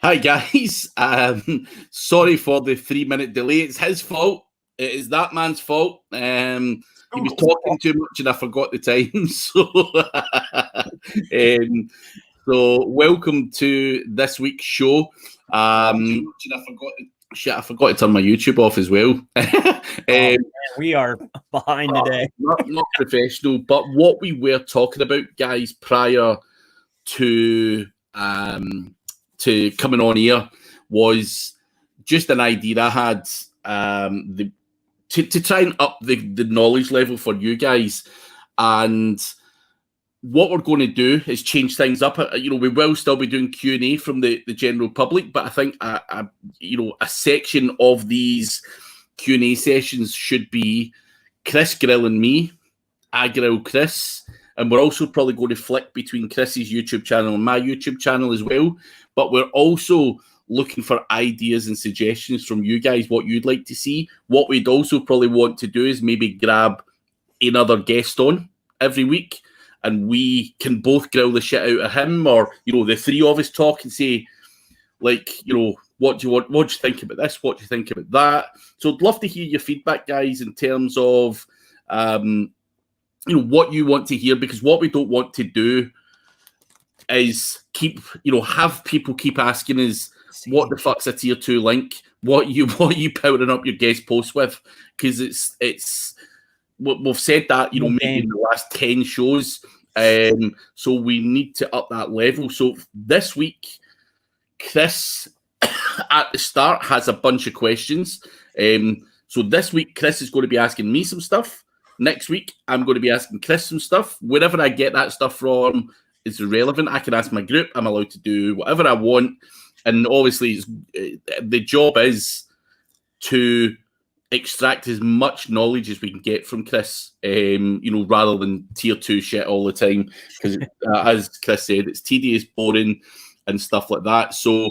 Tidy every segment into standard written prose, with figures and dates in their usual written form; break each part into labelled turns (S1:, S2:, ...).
S1: Hi guys, sorry for the 3-minute delay. It's his fault. It is that man's fault. He was talking too much and I forgot the time. So welcome to this week's show. I forgot to turn my YouTube off as well.
S2: Man, we are behind today.
S1: Not professional, but what we were talking about, guys, prior to coming on here was just an idea I had to try and up the knowledge level for you guys. And what we're going to do is change things up. We will still be doing Q&A from the general public, but I think a section of these Q&A sessions should be Chris grilling me, I grill Chris, and we're also probably going to flick between Chris's YouTube channel and my YouTube channel as well. But we're also looking for ideas and suggestions from you guys, what you'd like to see. What we'd also probably want to do is maybe grab another guest on every week, and we can both grill the shit out of him, or, the three of us talk and say, what do you think about this? What do you think about that? So I'd love to hear your feedback, guys, in terms of, what you want to hear, because what we don't want to do is have people keep asking us, what the fuck's a tier 2 link? What you powering up your guest posts with? Because it's we've said that, maybe in the last 10 shows. So we need to up that level. So this week, Chris at the start has a bunch of questions. So this week, Chris is going to be asking me some stuff. Next week, I'm going to be asking Chris some stuff. Wherever I get that stuff from is irrelevant. I can ask my group. I'm allowed to do whatever I want. And obviously, the job is to extract as much knowledge as we can get from Chris, rather than tier 2 shit all the time. Because as Chris said, it's tedious, boring, and stuff like that. So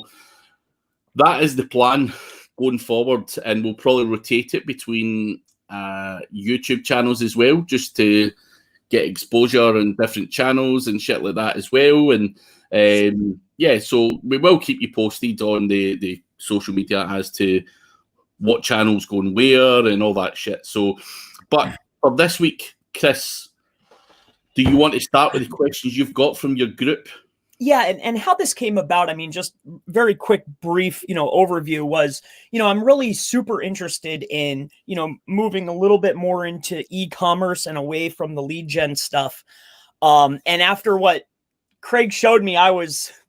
S1: that is the plan going forward. And we'll probably rotate it between YouTube channels as well, just to get exposure on different channels and shit like that as well. And so we will keep you posted on the social media as to what channel's going where and all that shit. So, but for this week, Chris, do you want to start with the questions you've got from your group?
S2: Yeah, and how this came about, just very quick, brief, overview was, I'm really super interested in, moving a little bit more into e-commerce and away from the lead gen stuff. And after what Craig showed me,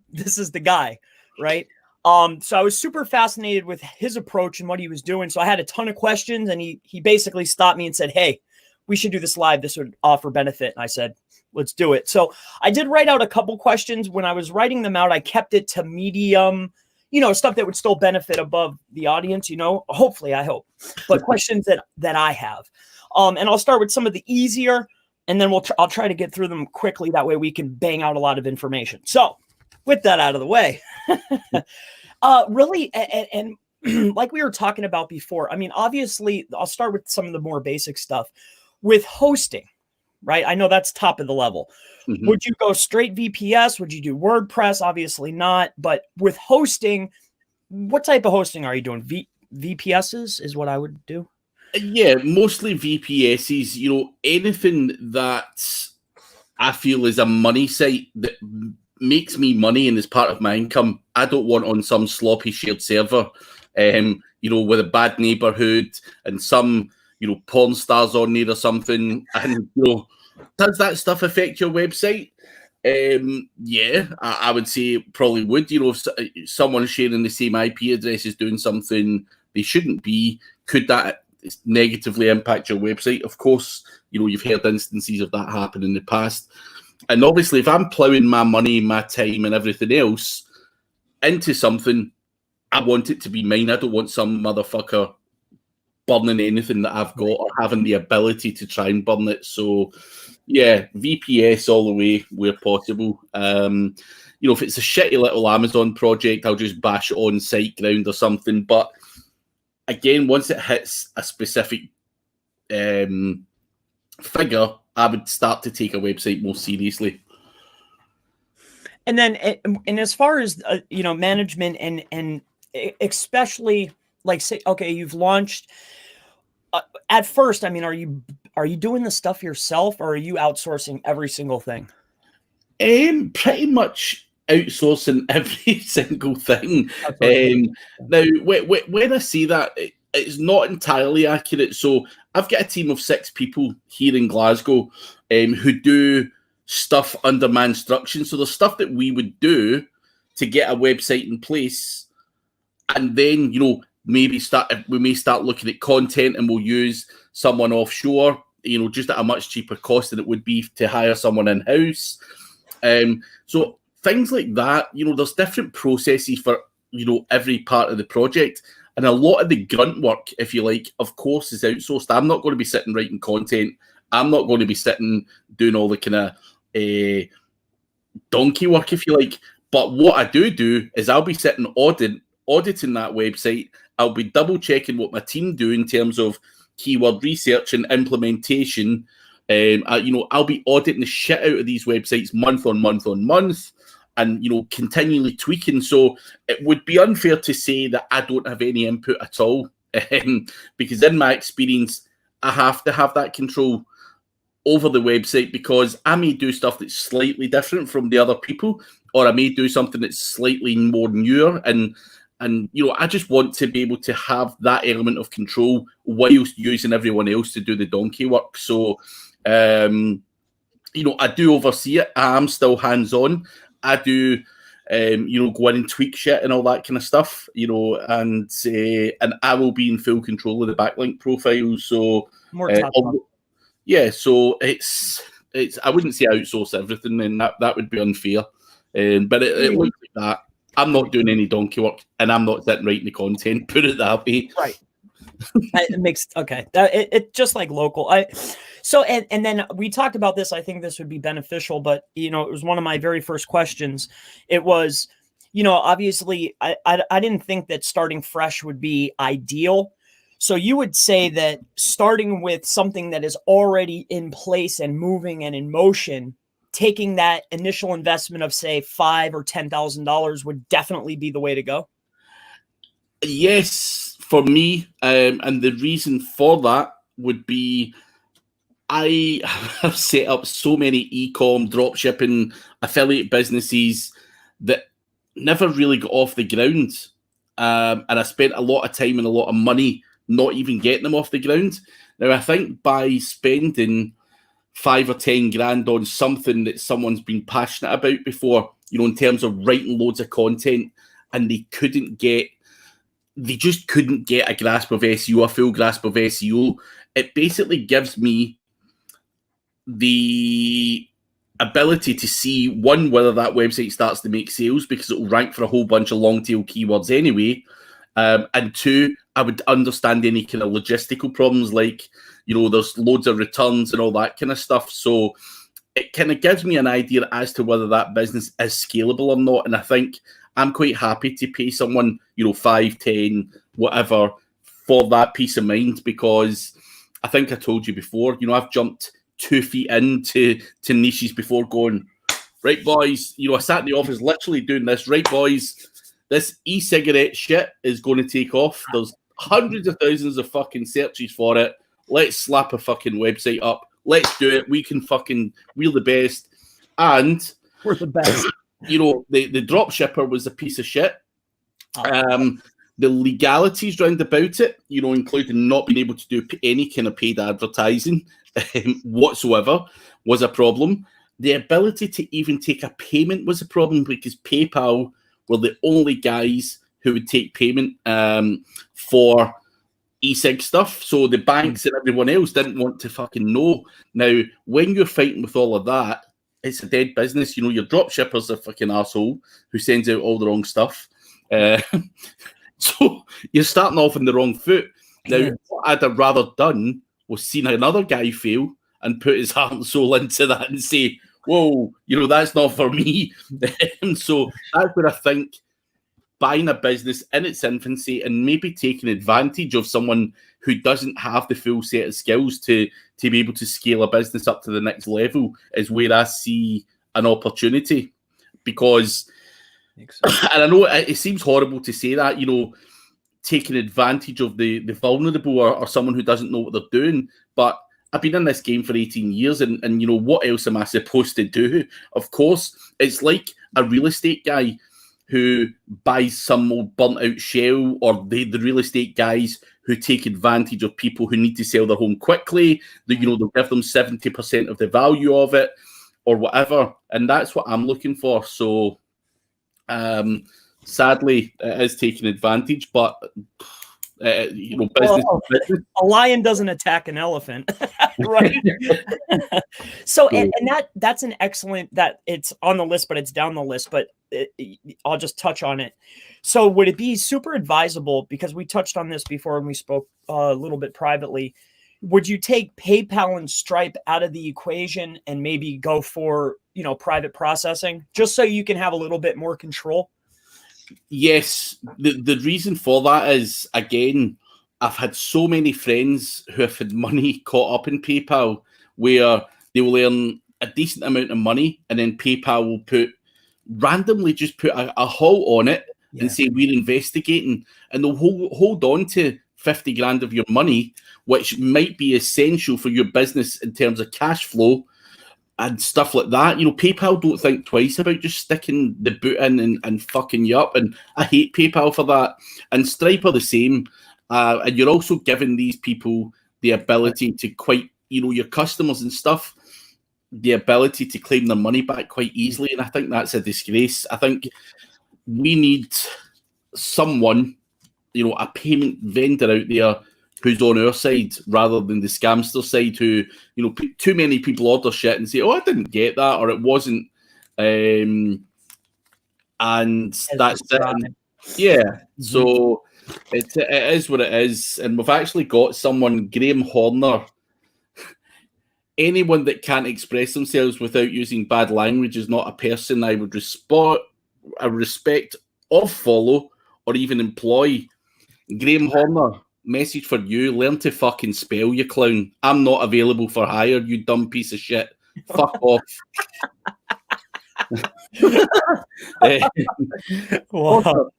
S2: this is the guy, right? So I was super fascinated with his approach and what he was doing. So I had a ton of questions, and he basically stopped me and said, "Hey, we should do this live. This would offer benefit." And I said, let's do it. So I did write out a couple questions. When I was writing them out, I kept it to medium, stuff that would still benefit above the audience, hopefully, I hope, but questions that I have. And I'll start with some of the easier, and then I'll try to get through them quickly. That way we can bang out a lot of information. So with that out of the way, really, and like we were talking about before, obviously I'll start with some of the more basic stuff with hosting. Right? I know that's top of the level. Mm-hmm. Would you go straight VPS? Would you do WordPress? Obviously not. But with hosting, what type of hosting are you doing? VPSs is what I would do.
S1: Yeah, mostly VPSs. Anything that I feel is a money site that makes me money and is part of my income, I don't want on some sloppy shared server, with a bad neighborhood and some porn stars on there or something. And, does that stuff affect your website? Yeah, I would say it probably would. If someone sharing the same IP address is doing something they shouldn't be, could that negatively impact your website? Of course, you've heard instances of that happen in the past. And obviously, if I'm plowing my money, my time, and everything else into something, I want it to be mine. I don't want some motherfucker burning anything that I've got or having the ability to try and burn it. So, yeah, VPS all the way where possible. If it's a shitty little Amazon project, I'll just bash it on SiteGround or something. But again, once it hits a specific figure, I would start to take a website more seriously.
S2: And then, and as far as management and especially like say, okay, you've launched. At first, I mean, are you doing the stuff yourself, or are you outsourcing every single thing?
S1: Pretty much outsourcing every single thing. Now, when I say that, it's not entirely accurate. So I've got a team of 6 people here in Glasgow who do stuff under my instruction. So the stuff that we would do to get a website in place, and then we may start looking at content, and we'll use someone offshore, just at a much cheaper cost than it would be to hire someone in house. So things like that, there's different processes for every part of the project, and a lot of the grunt work, if you like, of course, is outsourced. I'm not going to be sitting writing content. I'm not going to be sitting doing all the kind of donkey work, if you like. But what I do is I'll be sitting auditing that website. I'll be double checking what my team do in terms of keyword research and implementation. I'll be auditing the shit out of these websites month on month on month, and continually tweaking. So it would be unfair to say that I don't have any input at all, because in my experience, I have to have that control over the website, because I may do stuff that's slightly different from the other people, or I may do something that's slightly more newer, and I just want to be able to have that element of control whilst using everyone else to do the donkey work. So I do oversee it. I'm still hands-on. I do go in and tweak shit and all that kind of stuff, and I will be in full control of the backlink profile. So yeah, so it's I wouldn't say outsource everything, and that would be unfair. But it looks like that. I'm not doing any donkey work, and I'm not sitting writing the content. Put it that way.
S2: Right. It makes okay. It just like local. And then we talked about this. I think this would be beneficial, but it was one of my very first questions. It was, obviously I didn't think that starting fresh would be ideal. So you would say that starting with something that is already in place and moving and in motion, taking that initial investment of say $5,000 or $10,000 would definitely be the way to go.
S1: Yes, for me, and the reason for that would be I have set up so many e-com, dropshipping, affiliate businesses that never really got off the ground, and I spent a lot of time and a lot of money not even getting them off the ground. Now, I think by spending 5 or 10 grand on something that someone's been passionate about before, in terms of writing loads of content, and they just couldn't get a grasp of SEO, a full grasp of SEO. It basically gives me the ability to see, one, whether that website starts to make sales, because it will rank for a whole bunch of long tail keywords anyway. And 2, I would understand any kind of logistical problems, like, there's loads of returns and all that kind of stuff. So it kind of gives me an idea as to whether that business is scalable or not. And I think I'm quite happy to pay someone, 5, 10, whatever, for that peace of mind, because I think I told you before, I've jumped 2 feet into niches before, going, right, boys, I sat in the office literally doing this, right, boys, this e-cigarette shit is going to take off. There's hundreds of thousands of fucking searches for it. Let's slap a fucking website up. Let's do it. We're the best. And
S2: we're the best.
S1: The drop shipper was a piece of shit. The legalities round about it, including not being able to do any kind of paid advertising whatsoever, was a problem. The ability to even take a payment was a problem, because PayPal were the only guys who would take payment for e-cig stuff. So the banks and everyone else didn't want to fucking know. Now, when you're fighting with all of that, it's a dead business. Your drop shipper's a fucking asshole who sends out all the wrong stuff. So you're starting off on the wrong foot. Now, what I'd have rather done was seen another guy fail and put his heart and soul into that and say, whoa, that's not for me. So that's where I think buying a business in its infancy and maybe taking advantage of someone who doesn't have the full set of skills to be able to scale a business up to the next level is where I see an opportunity. because, and I know it seems horrible to say that, taking advantage of the vulnerable or someone who doesn't know what they're doing, but I've been in this game for 18 years, and what else am I supposed to do? Of course, it's like a real estate guy who buys some old burnt out shell, or the real estate guys who take advantage of people who need to sell their home quickly. They'll give them 70% of the value of it or whatever. And that's what I'm looking for. So sadly, it is taking advantage, but business.
S2: A lion doesn't attack an elephant, right? So, and that's an excellent, that it's on the list, but it's down the list, but I'll just touch on it. So would it be super advisable, because we touched on this before and we spoke a little bit privately, would you take PayPal and Stripe out of the equation and maybe go for, private processing, just so you can have a little bit more control?
S1: Yes. The reason for that is, again, I've had so many friends who have had money caught up in PayPal where they will earn a decent amount of money, and then PayPal will randomly just put a halt on it and say, we're investigating, and they'll hold on to 50 grand of your money, which might be essential for your business in terms of cash flow and stuff like that. PayPal don't think twice about just sticking the boot in and fucking you up. And I hate PayPal for that. And Stripe are the same. And you're also giving these people the ability to your customers and stuff, the ability to claim their money back quite easily. And I think that's a disgrace. I think we need someone, a payment vendor out there who's on our side rather than the scamster side, who, too many people order shit and say, oh, I didn't get that, or it wasn't. And that's it. And, so it is what it is. And we've actually got someone, Graham Horner. Anyone that can't express themselves without using bad language is not a person I would respect or follow or even employ. Graham Horner, message for you: learn to fucking spell, you clown. I'm not available for hire, you dumb piece of shit. Fuck off.
S2: Wow.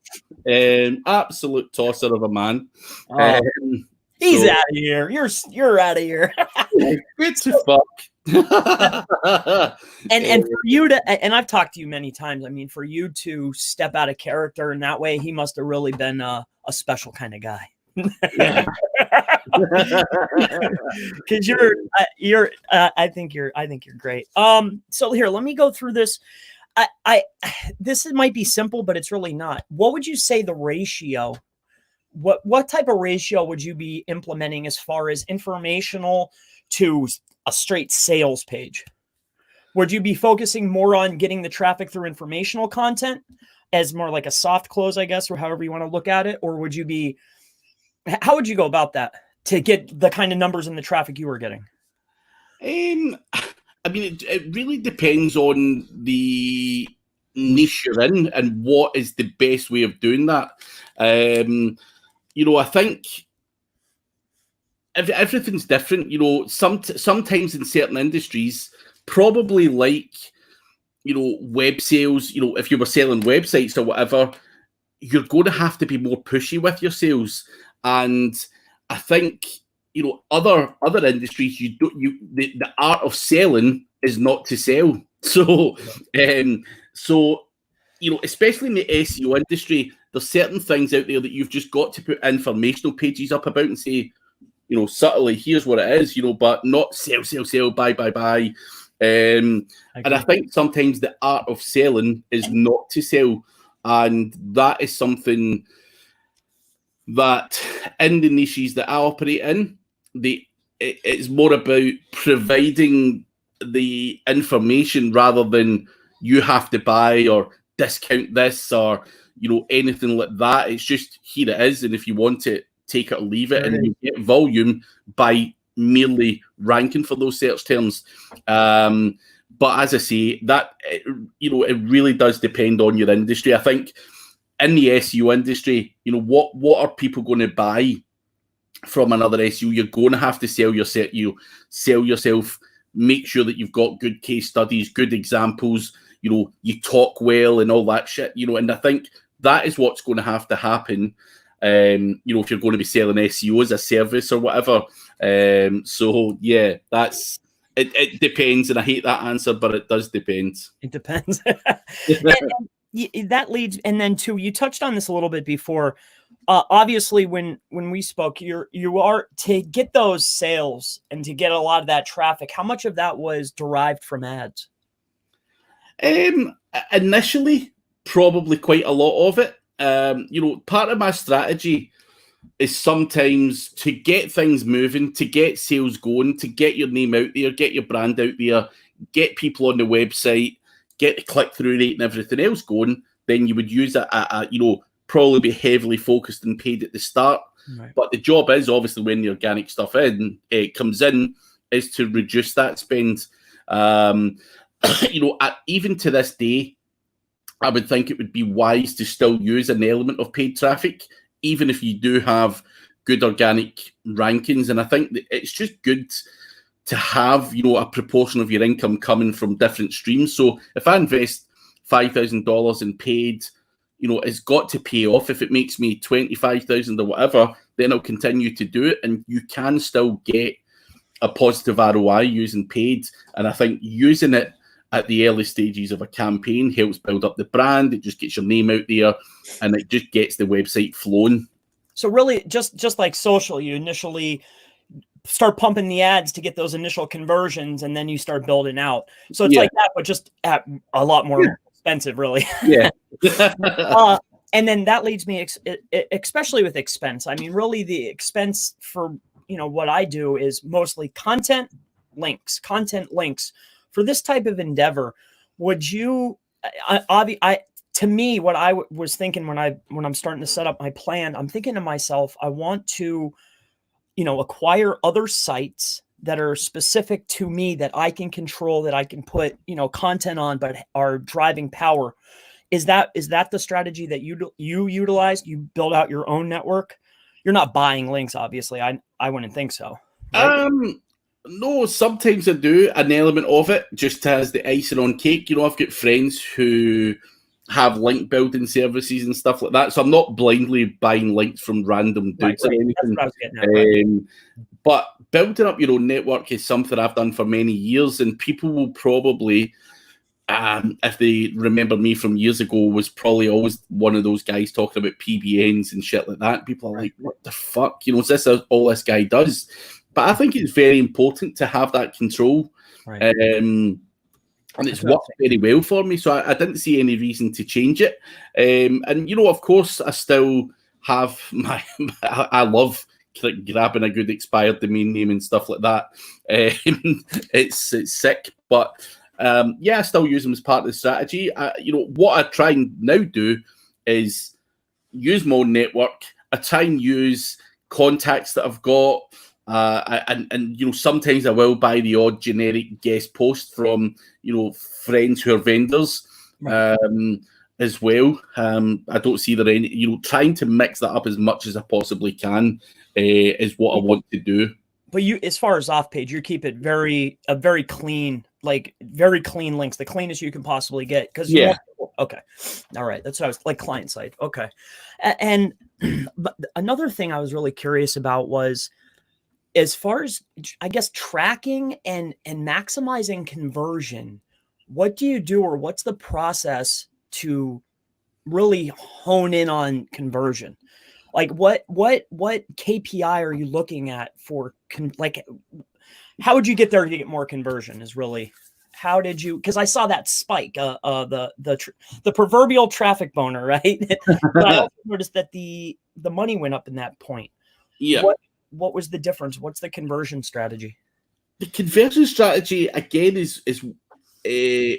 S1: Absolute tosser of a man.
S2: He's out of here. You're out of here.
S1: Good to fuck.
S2: And for you to, and I've talked to you many times, I mean, for you to step out of character in that way, he must have really been a special kind of guy.
S1: Yeah.
S2: Because I think you're great. So here, let me go through this. This might be simple, but it's really not. What would you say the ratio? What type of ratio would you be implementing as far as informational to a straight sales page? Would you be focusing more on getting the traffic through informational content as more like a soft close, I guess, or however you want to look at it? Or would you be, how would you go about that to get the kind of numbers and the traffic you were getting?
S1: I mean, it really depends on the niche you're in and what is the best way of doing that. I think everything's different. Sometimes in certain industries, probably like, web sales, if you were selling websites or whatever, you're going to have to be more pushy with your sales. And I think, other industries, the art of selling is not to sell. So, especially in the SEO industry, there's certain things out there that you've just got to put informational pages up about and say, subtly, here's what it is, but not sell, buy. And I think sometimes the art of selling is not to sell. And that is something that in the niches that I operate in, it's more about providing the information rather than you have to buy or discount this or anything like that. It's just, here it is, and if you want it, take it or leave it, and you get volume by merely ranking for those search terms. But as I say, that it really does depend on your industry. I think in the SEO industry, what are people going to buy from another SEO? You're going to have to sell yourself. Make sure that you've got good case studies, good examples. you talk well and all that shit, and I think that is what's going to have to happen, if you're going to be selling SEO as a service or whatever. So yeah, it depends, and I hate that answer, but it does depend.
S2: It depends. That leads, and then too, you touched on this a little bit before. Obviously, when we spoke, you are to get those sales and to get a lot of that traffic. How much of that was derived from ads?
S1: Initially, probably quite a lot of it. Part of my strategy is sometimes to get things moving, to get sales going, to get your name out there, get your brand out there, get people on the website, get the click-through rate and everything else going. Then you would use probably be heavily focused and paid at the start. Right. But the job is obviously when the organic stuff comes in, is to reduce that spend. Even to this day, I would think it would be wise to still use an element of paid traffic, even if you do have good organic rankings. And I think that it's just good to have, a proportion of your income coming from different streams. So if I invest $5,000 in paid, it's got to pay off. If it makes me 25,000 or whatever, then I'll continue to do it. And you can still get a positive ROI using paid. And I think using it at the early stages of a campaign helps build up the brand. It just gets your name out there, and it just gets the website flowing. So
S2: really, just like social, you initially start pumping the ads to get those initial conversions, and then you start building out. So it's like that, but just at a lot more expensive, really.
S1: Yeah.
S2: And then that leads me, especially with expense. I mean, really the expense for, what I do is mostly content links. For this type of endeavor, would you, to me, what I was thinking when I'm starting to set up my plan, I'm thinking to myself, I want to, acquire other sites that are specific to me that I can control, that I can put, content on, but are driving power. Is that the strategy that you utilize? You build out your own network? You're not buying links, obviously. I wouldn't think so. Right?
S1: No, sometimes I do an element of it just as the icing on cake. I've got friends who have link building services and stuff like that. So I'm not blindly buying links from random dudes or anything. That's what I was getting at, but building up your own network is something I've done for many years, and people will probably, if they remember me from years ago, was probably always one of those guys talking about PBNs and shit like that. People are like, what the fuck? Is this all this guy does? But I think it's very important to have that control. Right. And it's worked very well for me. So I didn't see any reason to change it. And, of course, I still have I love grabbing a good expired domain name and stuff like that. It's sick. But, I still use them as part of the strategy. What I try and now do is use my own network. I try and use contacts that I've got. And sometimes I will buy the odd generic guest post from friends who are vendors, right, as well. I don't see there any trying to mix that up as much as I possibly can is what I want to do.
S2: But you, as far as off page, you keep it very clean, like very clean links, the cleanest you can possibly get. Because okay, all right, that's what I was like, client side. Okay, and but another thing I was really curious about was, as far as, I guess, tracking and maximizing conversion, what do you do, or what's the process to really hone in on conversion? Like what KPI are you looking at for how would you get there to get more conversion? Is really, how did you? Because I saw that spike, the proverbial traffic boner, right? But I also noticed that the money went up in that point.
S1: Yeah.
S2: What was the difference? What's the conversion strategy?
S1: The conversion strategy, again, is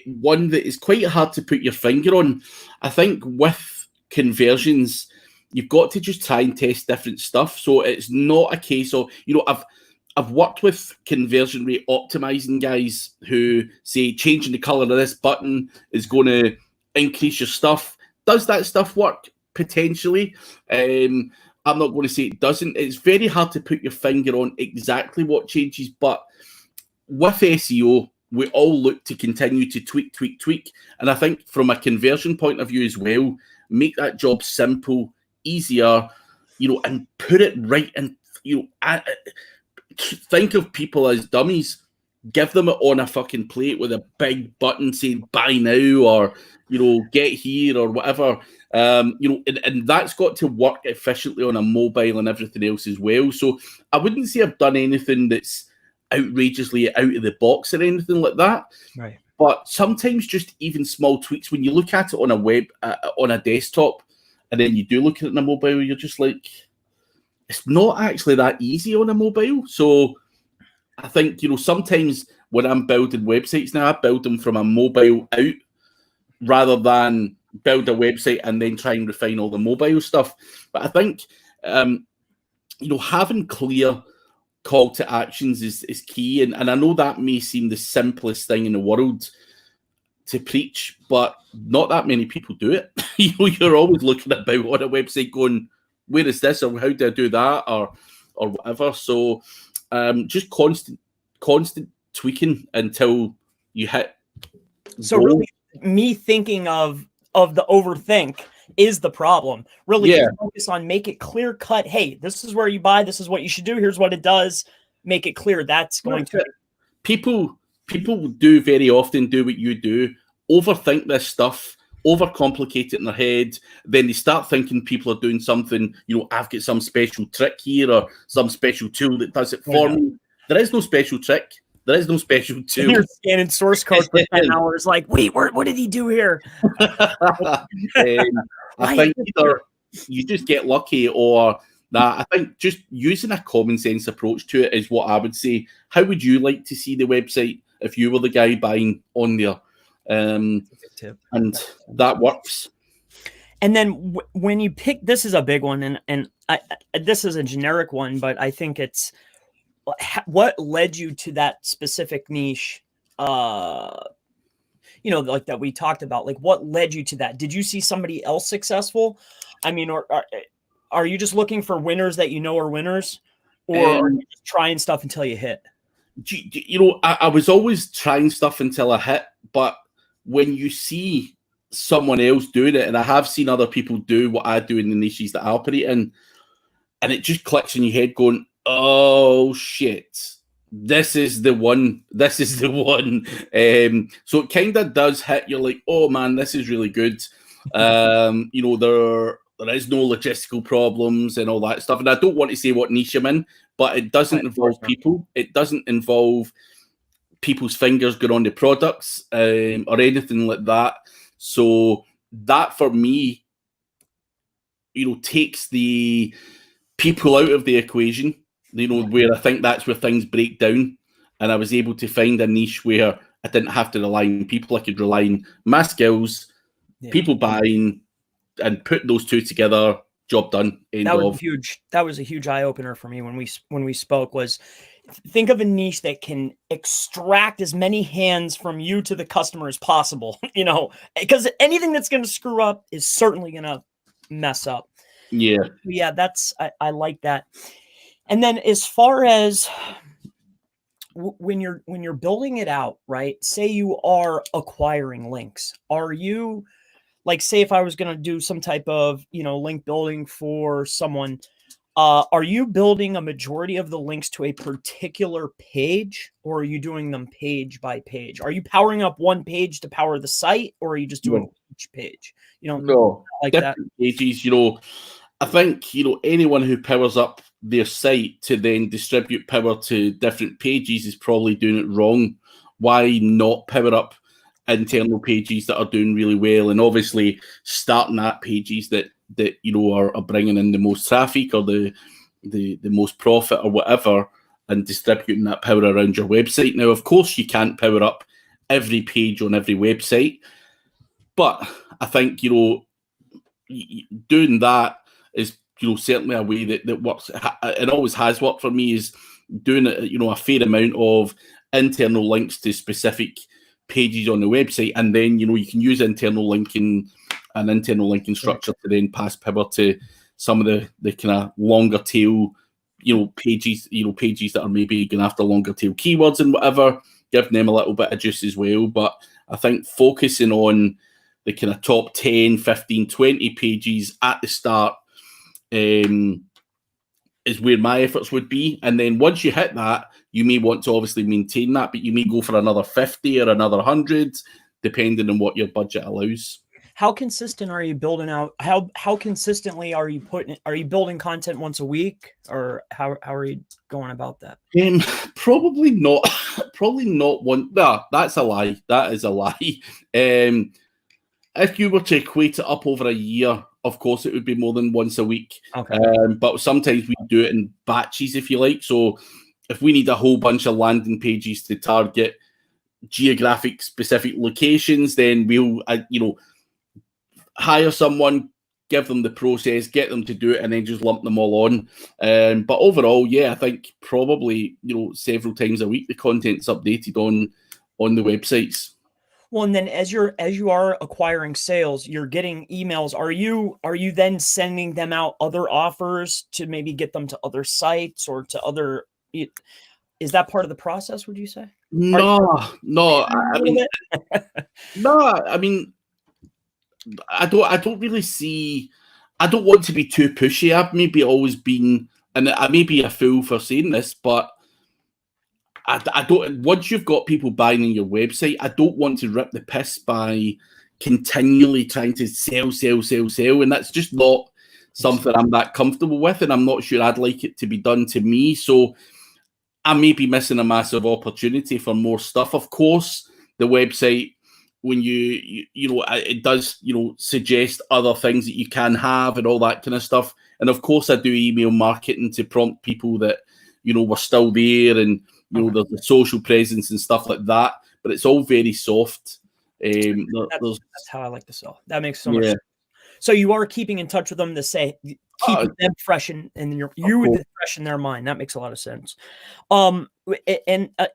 S1: one that is quite hard to put your finger on. I think with conversions, you've got to just try and test different stuff. So it's not a case of, I've worked with conversion rate optimizing guys who say changing the color of this button is going to increase your stuff. Does that stuff work? Potentially. I'm not going to say it doesn't. It's very hard to put your finger on exactly what changes, but with SEO, we all look to continue to tweak. And I think from a conversion point of view as well, make that job simple, easier, and put it right in, think of people as dummies. Give them it on a fucking plate with a big button saying buy now or, get here or whatever. And that's got to work efficiently on a mobile and everything else as well. So I wouldn't say I've done anything that's outrageously out of the box or anything like that.
S2: Right.
S1: But sometimes just even small tweaks, when you look at it on a web, on a desktop, and then you do look at it on a mobile, you're just like, it's not actually that easy on a mobile. So I think, sometimes when I'm building websites now, I build them from a mobile out rather than build a website and then try and refine all the mobile stuff. But I think, having clear call to actions is key. And I know that may seem the simplest thing in the world to preach, but not that many people do it. You're always looking about on a website going, where is this, or how do I do that, or whatever. So just constant tweaking until you hit.
S2: So really, me thinking of the overthink is the problem. Really, focus on make it clear cut. Hey, this is where you buy. This is what you should do. Here's what it does. Make it clear. That's going to
S1: people do very often do what you do. Overthink this stuff. Overcomplicate it in their head, then they start thinking people are doing something, I've got some special trick here or some special tool that does it for me. There is no special trick. There is no special tool.
S2: You're scanning source code for 10 hours, like, wait, what did he do here?
S1: I think either you just get lucky or that. I think just using a common sense approach to it is what I would say. How would you like to see the website if you were the guy buying on there? And that works.
S2: And then when you pick, this is a big one, and this is a generic one, but I think it's what led you to that specific niche, like that we talked about. Like, what led you to that? Did you see somebody else successful? I mean, or are you just looking for winners that are winners, or are you just trying stuff until you hit?
S1: I was always trying stuff until I hit, but when you see someone else doing it, and I have seen other people do what I do in the niches that I operate in, and it just clicks in your head going, oh shit, this is the one. So it kind of does hit. You're like, oh man, this is really good. There is no logistical problems and all that stuff. And I don't want to say what niche I'm in, but it doesn't involve people. It doesn't involve people's fingers going on the products or anything like that. So that for me, takes the people out of the equation, where I think that's where things break down. And I was able to find a niche where I didn't have to rely on people. I could rely on my skills, people buying, and put those two together. Job done.
S2: That was huge. That was a huge eye opener for me when we spoke. Was think of a niche that can extract as many hands from you to the customer as possible. Because anything that's going to screw up is certainly going to mess up. Yeah. That's I like that. And then as far as when you're building it out, right? Say you are acquiring links. Are you, like, say if I was going to do some type of, link building for someone, are you building a majority of the links to a particular page, or are you doing them page by page? Are you powering up one page to power the site, or are you just doing each page?
S1: No,
S2: like
S1: different
S2: that.
S1: Pages, I think, anyone who powers up their site to then distribute power to different pages is probably doing it wrong. Why not power up internal pages that are doing really well, and obviously starting at pages that are bringing in the most traffic or the most profit or whatever, and distributing that power around your website. Now, of course, you can't power up every page on every website, but I think doing that is certainly a way that works. It always has worked for me, is doing a fair amount of internal links to specific pages on the website, and then you can use internal linking and internal linking structure to then pass power to some of the kind of longer tail pages, pages that are maybe going after longer tail keywords and whatever. giving them a little bit of juice as well. But I think focusing on the kind of top 10, 15, 20 pages at the start is where my efforts would be. And then once you hit that, you may want to obviously maintain that, but you may go for another 50 or another 100, depending on what your budget allows.
S2: How consistent are you building out? How consistently are you building content once a week, or how are you going about that?
S1: Probably not. Probably not one. No, that's a lie. That is a lie. If you were to equate it up over a year, of course, it would be more than once a week.
S2: Okay.
S1: But sometimes we do it in batches, if you like. So if we need a whole bunch of landing pages to target geographic specific locations, then we'll, hire someone, give them the process, get them to do it, and then just lump them all on. But overall, yeah, I think probably, several times a week the content's updated on the websites.
S2: Well, and then as you are acquiring sales, you're getting emails. Are you then sending them out other offers to maybe get them to other sites or to other? Is that part of the process? Would you say?
S1: No. I mean, I don't really see. I don't want to be too pushy. I've maybe always been, and I may be a fool for saying this, but I don't. Once you've got people buying on your website, I don't want to rip the piss by continually trying to sell, and that's just not something I'm that comfortable with, and I'm not sure I'd like it to be done to me. So I may be missing a massive opportunity for more stuff. Of course, the website, when you it does suggest other things that you can have and all that kind of stuff. And of course, I do email marketing to prompt people that we're still there, and there's the social presence and stuff like that. But it's all very soft.
S2: That's how I like to sell. That makes so much sense. So you are keeping in touch with them to say keeping them fresh and fresh in their mind. That makes a lot of sense. And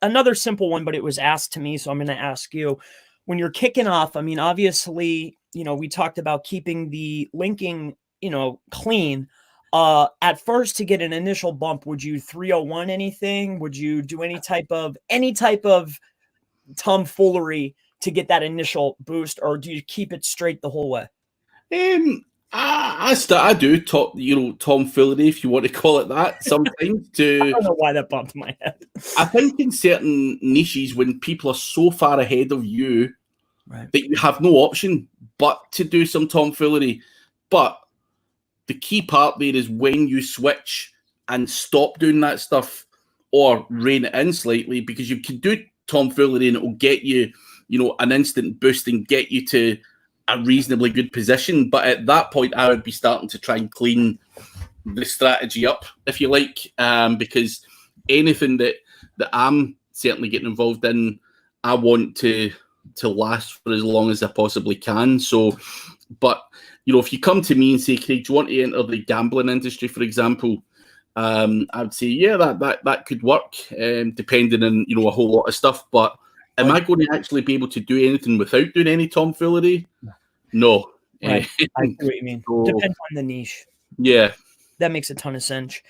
S2: another simple one, but it was asked to me, so I'm going to ask you. When you're kicking off, I mean, obviously, we talked about keeping the linking, clean. At first, to get an initial bump, would you 301 anything? Would you do any type of tomfoolery to get that initial boost, or do you keep it straight the whole way?
S1: I do tomfoolery, if you want to call it that, sometimes.
S2: I don't know why that bumped my head.
S1: I think in certain niches, when people are so far ahead of you, right, that you have no option but to do some tomfoolery. But the key part there is when you switch and stop doing that stuff or rein it in slightly, because you can do tomfoolery and it will get you, an instant boost and get you to a reasonably good position. But at that point, I would be starting to try and clean the strategy up, if you like, because anything that I'm certainly getting involved in, I want to last for as long as I possibly can. So, but if you come to me and say, Craig, do you want to enter the gambling industry, for example? I would say, yeah, that could work, depending on a whole lot of stuff. But am I going to actually be able to do anything without doing any tomfoolery? No.
S2: Right. I see what you mean. So, depends on the niche.
S1: Yeah.
S2: That makes a ton of sense.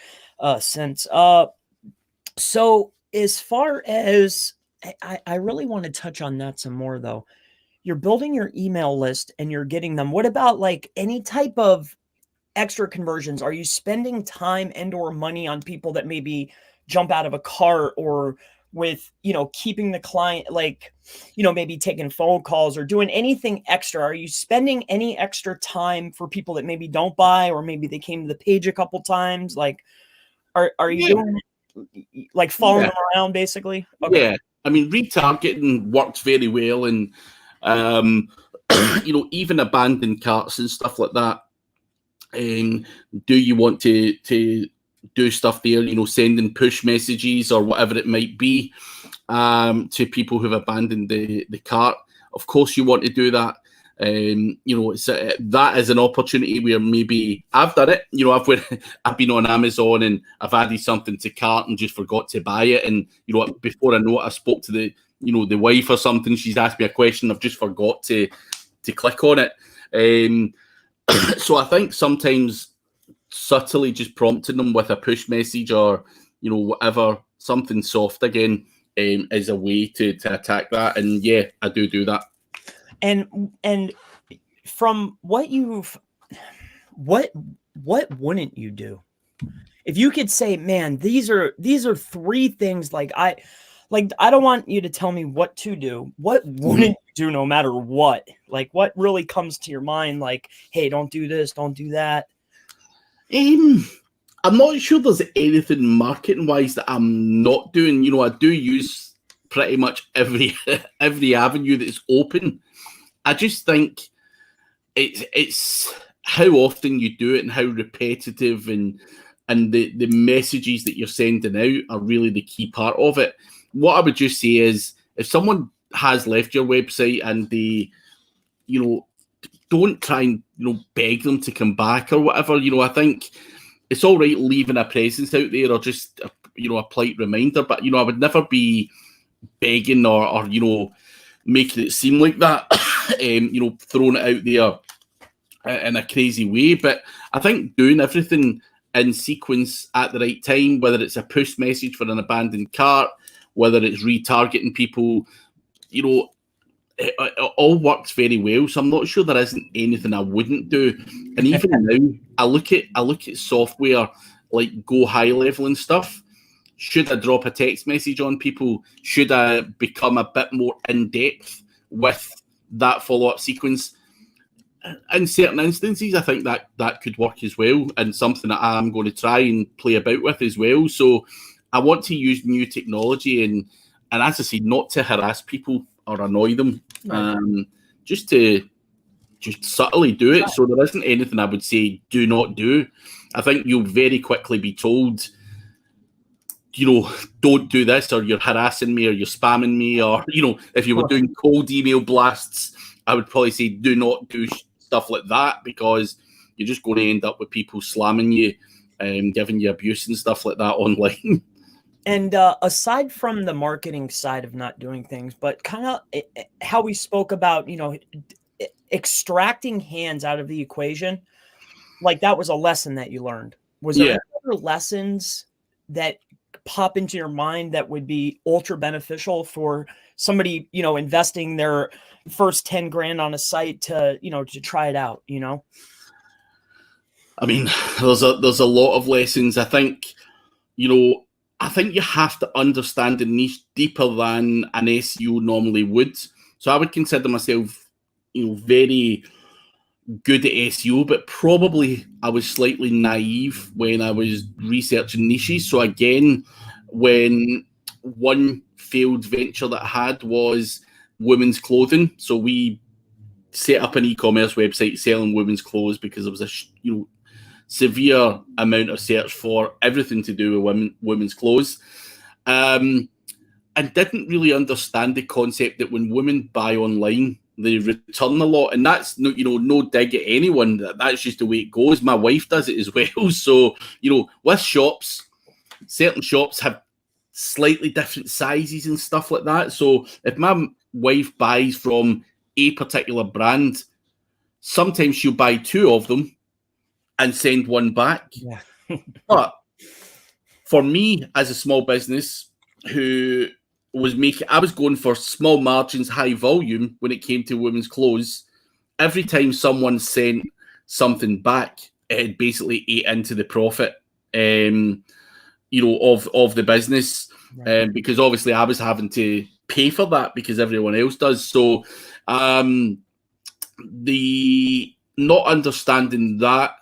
S2: So as far as I really want to touch on that some more, though. You're building your email list and you're getting them. What about like any type of extra conversions? Are you spending time and or money on people that maybe jump out of a cart, or with, keeping the client, like, maybe taking phone calls or doing anything extra? Are you spending any extra time for people that maybe don't buy, or maybe they came to the page a couple times? Like, are you doing like following them around basically?
S1: Okay. Yeah. I mean, retargeting works very well. And, even abandoned carts and stuff like that. Do you want to do stuff there, sending push messages or whatever it might be, to people who've abandoned the cart? Of course you want to do that. That is an opportunity where maybe I've done it. I've been on Amazon and I've added something to cart and just forgot to buy it. And, before I know it, I spoke to the wife or something. She's asked me a question. I've just forgot to click on it. So I think sometimes subtly just prompting them with a push message or, whatever, something soft again, is a way to attack that. And yeah, I do that.
S2: And from what what wouldn't you do? If you could say, man, these are 3 things, like I don't want you to tell me what to do. What wouldn't you do no matter what? Like, what really comes to your mind? Like, hey, don't do this, don't do that.
S1: I'm not sure there's anything marketing wise that I'm not doing. You know, I do use pretty much every avenue that's open. I just think it's how often you do it and how repetitive and the messages that you're sending out are really the key part of it. What I would just say is, if someone has left your website and they, you know, don't try and, you know, beg them to come back or whatever. You know, I think it's all right leaving a presence out there or just, you know, a polite reminder. But, you know, I would never be begging or you know, making it seem like that, you know, throwing it out there in a crazy way. But I think doing everything in sequence at the right time, whether it's a push message for an abandoned cart, whether it's retargeting people, you know, it all works very well. So I'm not sure there isn't anything I wouldn't do. And even now, I look at software like Go High Level and stuff. Should I drop a text message on people? Should I become a bit more in depth with that follow-up sequence? In certain instances, I think that could work as well, and something that I'm going to try and play about with as well. So I want to use new technology and as I say, not to harass people or annoy them, just subtly do it. So there isn't anything I would say do not do. I think you'll very quickly be told, you know, don't do this, or you're harassing me, or you're spamming me, or, you know, if you were doing cold email blasts, I would probably say do not do stuff like that, because you're just going to end up with people slamming you and giving you abuse and stuff like that online.
S2: And aside from the marketing side of not doing things, but kind of how we spoke about, you know, extracting hands out of the equation, like that was a lesson that you learned. Was there any other lessons that pop into your mind that would be ultra beneficial for somebody, you know, investing their first 10 grand on a site to, you know, to try it out, you know?
S1: I mean, there's a lot of lessons. I think, you know, I think you have to understand the niche deeper than an SEO normally would. So I would consider myself, you know, very good at SEO, but probably I was slightly naive when I was researching niches. So again, when one failed venture that I had was women's clothing. So we set up an e-commerce website selling women's clothes because there was a severe amount of search for everything to do with women's clothes, and didn't really understand the concept that when women buy online, they return a lot. And that's no, you know, no dig at anyone. That's just the way it goes. My wife does it as well. So, you know, with shops, certain shops have slightly different sizes and stuff like that. So if my wife buys from a particular brand, sometimes she'll buy 2 of them and send one back.
S2: Yeah.
S1: But for me, as a small business who was I was going for small margins, high volume when it came to women's clothes. Every time someone sent something back, it basically ate into the profit, you know, of the business, right. Because obviously I was having to pay for that because everyone else does. So the not understanding that,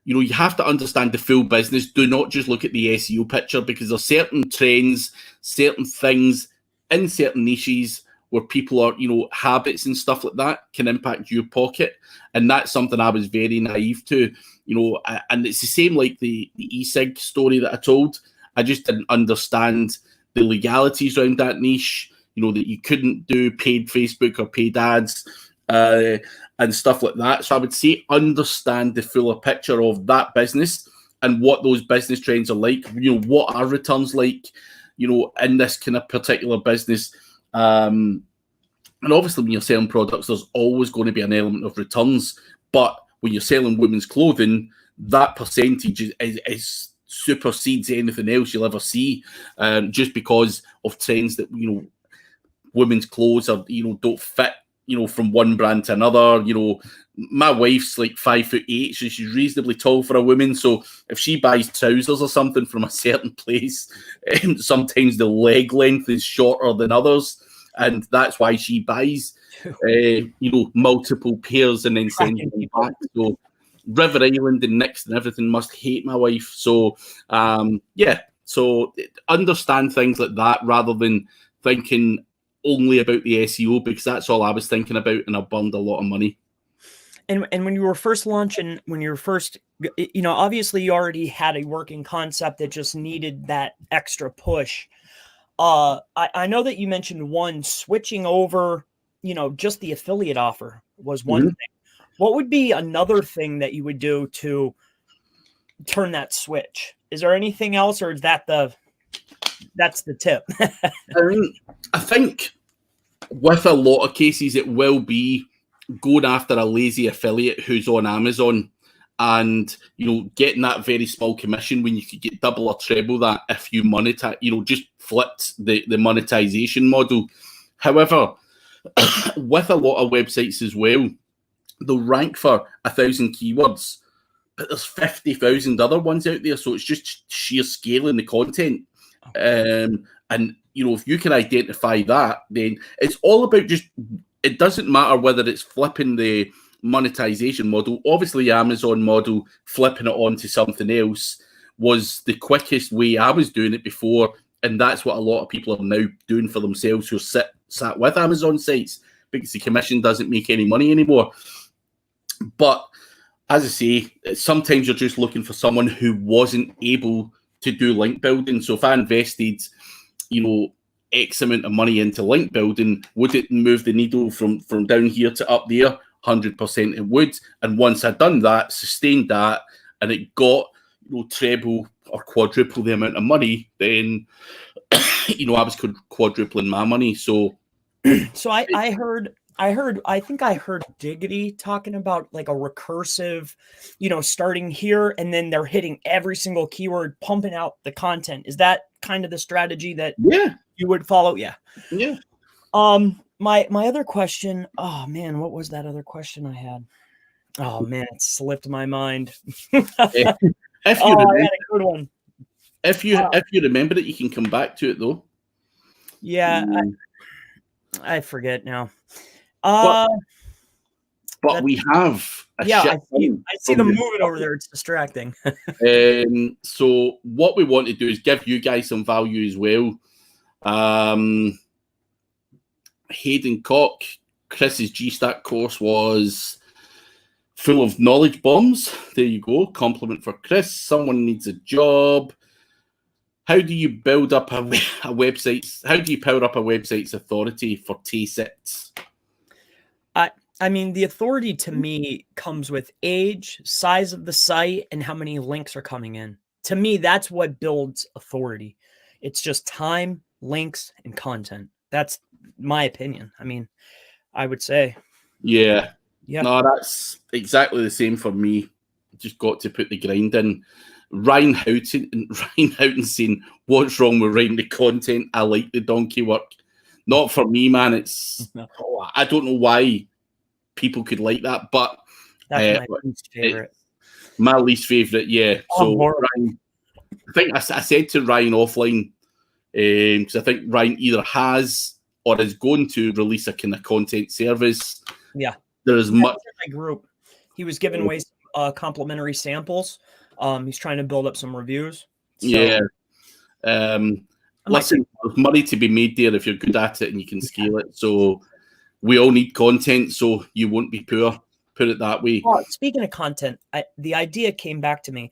S1: you know, you have to understand the full business. Do not just look at the SEO picture, because there's certain trends, certain things in certain niches where people are, you know, habits and stuff like that can impact your pocket. And that's something I was very naive to, you know, and it's the same like the e-cig story that I told. I just didn't understand the legalities around that niche, you know, that you couldn't do paid Facebook or paid ads, and stuff like that. So I would say understand the fuller picture of that business and what those business trends are like. You know, what are returns like, you know, in this kind of particular business. And obviously when you're selling products, there's always going to be an element of returns. But when you're selling women's clothing, that percentage is supersedes anything else you'll ever see, just because of trends that, you know, women's clothes are, you know, don't fit, you know, from one brand to another. You know, my wife's like 5'8", so she's reasonably tall for a woman. So if she buys trousers or something from a certain place, sometimes the leg length is shorter than others, and that's why she buys, you know, multiple pairs and then sends them back. So River Island and Nix and everything must hate my wife. So yeah, so understand things like that rather than thinking only about the SEO, because that's all I was thinking about, and I burned a lot of money.
S2: And when you were first launching, when you were first, you know, obviously you already had a working concept that just needed that extra push. I know that you mentioned switching over, you know, just the affiliate offer was one thing. What would be another thing that you would do to turn that switch? Is there anything else, or is that that's the tip?
S1: I think with a lot of cases, it will be going after a lazy affiliate who's on Amazon and, you know, getting that very small commission when you could get double or treble that if you monetize, you know, just flipped the monetization model. However, with a lot of websites as well, they'll rank for 1,000 keywords, but there's 50,000 other ones out there. So it's just sheer scaling the content. And, you know, if you can identify that, then it's all about just, it doesn't matter whether it's flipping the monetization model. Obviously, Amazon model, flipping it onto something else was the quickest way. I was doing it before, and that's what a lot of people are now doing for themselves who sat with Amazon sites, because the commission doesn't make any money anymore. But as I say, sometimes you're just looking for someone who wasn't able to do link building. So if I invested, you know, X amount of money into link building, would it move the needle from down here to up there? 100% it would. And once I'd done that, sustained that, and it got, you know, treble or quadruple the amount of money, then, you know, I was quadrupling my money. So
S2: I think I heard Diggity talking about like a recursive, you know, starting here and then they're hitting every single keyword, pumping out the content. Is that kind of the strategy that you would follow? Yeah.
S1: Yeah.
S2: My other question, oh man, what was that other question I had? Oh man, it slipped my mind.
S1: I had
S2: a good one.
S1: If you remember it, you can come back to it though.
S2: Yeah, I forget now.
S1: But we have
S2: I see them moving over there. It's distracting.
S1: So what we want to do is give you guys some value as well. Hayden Cock, Chris's G-Stack course was full of knowledge bombs. There you go. Compliment for Chris. Someone needs a job. How do you build up a website? How do you power up a website's authority for T6?
S2: I mean, the authority to me comes with age, size of the site, and how many links are coming in. To me, that's what builds authority. It's just time, links, and content. That's my opinion. I mean, I would say.
S1: Yeah. No, that's exactly the same for me. Just got to put the grind in. Ryan Houghton saying, what's wrong with writing the content? I like the donkey work. Not for me, man. It's I don't know why people could like that, but
S2: that's my least favorite.
S1: My least favorite, yeah. So Ryan, I think I said to Ryan offline, because I think Ryan either has or is going to release a kind of content service.
S2: Yeah,
S1: there's much.
S2: My group, he was giving away complimentary samples. He's trying to build up some reviews. So.
S1: Yeah. Listen, there's money to be made there if you're good at it and you can scale it. So we all need content, so you won't be poor. Put it that way.
S2: Well, speaking of content, the idea came back to me.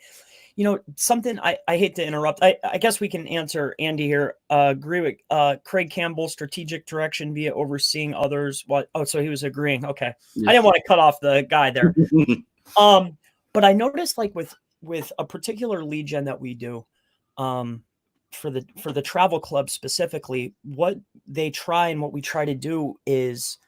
S2: You know, something I hate to interrupt. I guess we can answer Andy here. Agree with Craig Campbell, strategic direction via overseeing others. What? Oh, so he was agreeing. Okay. Yeah. I didn't want to cut off the guy there. But I noticed like with a particular lead gen that we do, for the travel club specifically, what they try and what we try to do is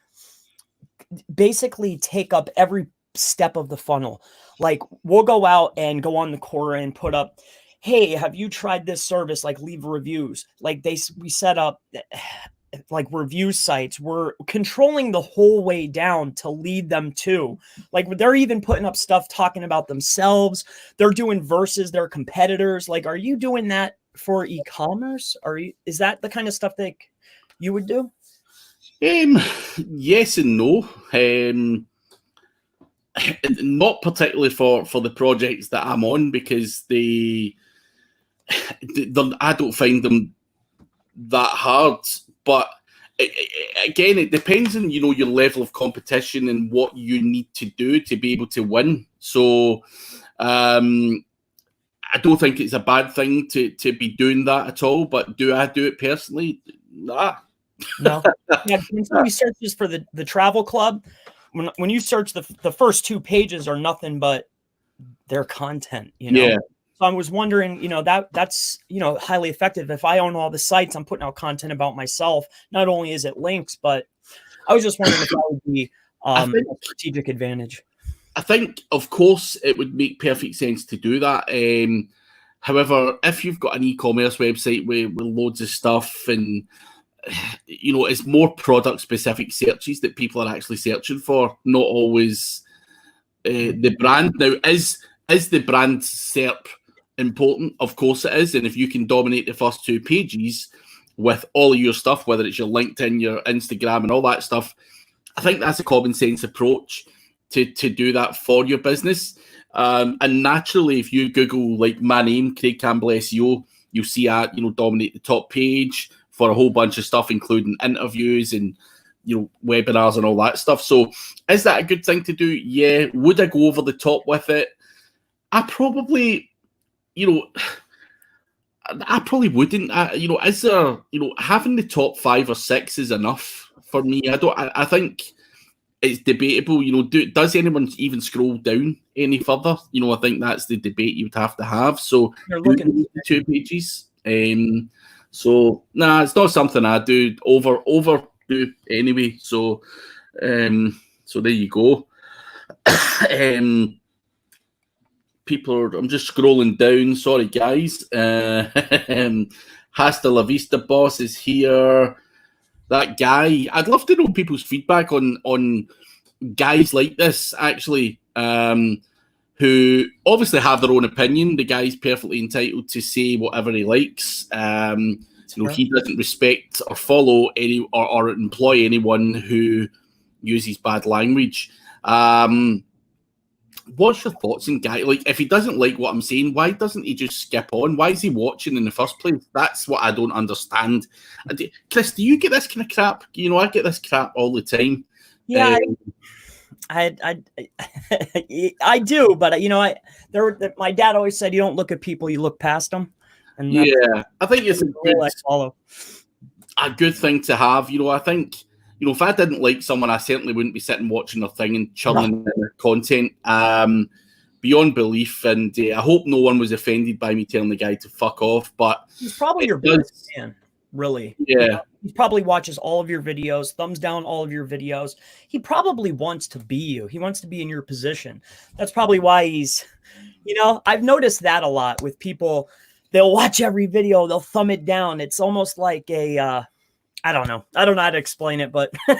S2: basically take up every step of the funnel. Like we'll go out and go on the Quora and put up, hey, have you tried this service? Like leave reviews. Like we set up like review sites. We're controlling the whole way down to lead them to, like, they're even putting up stuff talking about themselves. They're doing versus their competitors. Like, are you doing that for e-commerce? Is that the kind of stuff that you would do?
S1: Yes and no. Not particularly for the projects that I'm on, because I don't find them that hard. But again, it depends on, you know, your level of competition and what you need to do to be able to win. So I don't think it's a bad thing to be doing that at all. But do I do it personally? Nah.
S2: No. Yeah, when somebody searches for the travel club, when you search the first 2 pages are nothing but their content, you know.
S1: Yeah.
S2: So I was wondering, you know, that's, you know, highly effective. If I own all the sites, I'm putting out content about myself. Not only is it links, but I was just wondering if that would be a strategic advantage.
S1: I think, of course, it would make perfect sense to do that. However, if you've got an e-commerce website with loads of stuff, and, you know, it's more product-specific searches that people are actually searching for, not always the brand. Now, is the brand SERP important? Of course it is. And if you can dominate the first 2 pages with all of your stuff, whether it's your LinkedIn, your Instagram, and all that stuff, I think that's a common sense approach to do that for your business. And naturally, if you Google like my name, Craig Campbell SEO, you'll see I, you know, dominate the top page for a whole bunch of stuff, including interviews and, you know, webinars and all that stuff. So is that a good thing to do? Yeah. Would I go over the top with it? I probably, you know, I probably wouldn't. You know, is there, you know, having the top 5 or 6 is enough for me. I think it's debatable. You know, does anyone even scroll down any further? You know, I think that's the debate you would have to have. So
S2: they're looking
S1: at 2 pages. So nah, it's not something I do overdo anyway. So so there you go. People I'm just scrolling down. Sorry, guys. Hasta la vista, boss is here. That guy. I'd love to know people's feedback on guys like this, actually, who obviously have their own opinion. The guy's perfectly entitled to say whatever he likes. You know, he doesn't respect or follow any or employ anyone who uses bad language. What's your thoughts on guy? Like, if he doesn't like what I'm saying, why doesn't he just skip on? Why is he watching in the first place? That's what I don't understand. Chris, do you get this kind of crap? You know, I get this crap all the time.
S2: Yeah, I do, but you know, my dad always said, you don't look at people, you look past them. And
S1: yeah, I think it's a good thing to have. You know, I think, you know, if I didn't like someone, I certainly wouldn't be sitting watching their thing and churning their content beyond belief. And I hope no one was offended by me telling the guy to fuck off. But
S2: he's probably your best fan, really.
S1: Yeah.
S2: You know, he probably watches all of your videos, thumbs down all of your videos. He probably wants to be you. He wants to be in your position. That's probably why he's, you know, I've noticed that a lot with people. They'll watch every video, they'll thumb it down. It's almost like a I don't know how to explain it, but I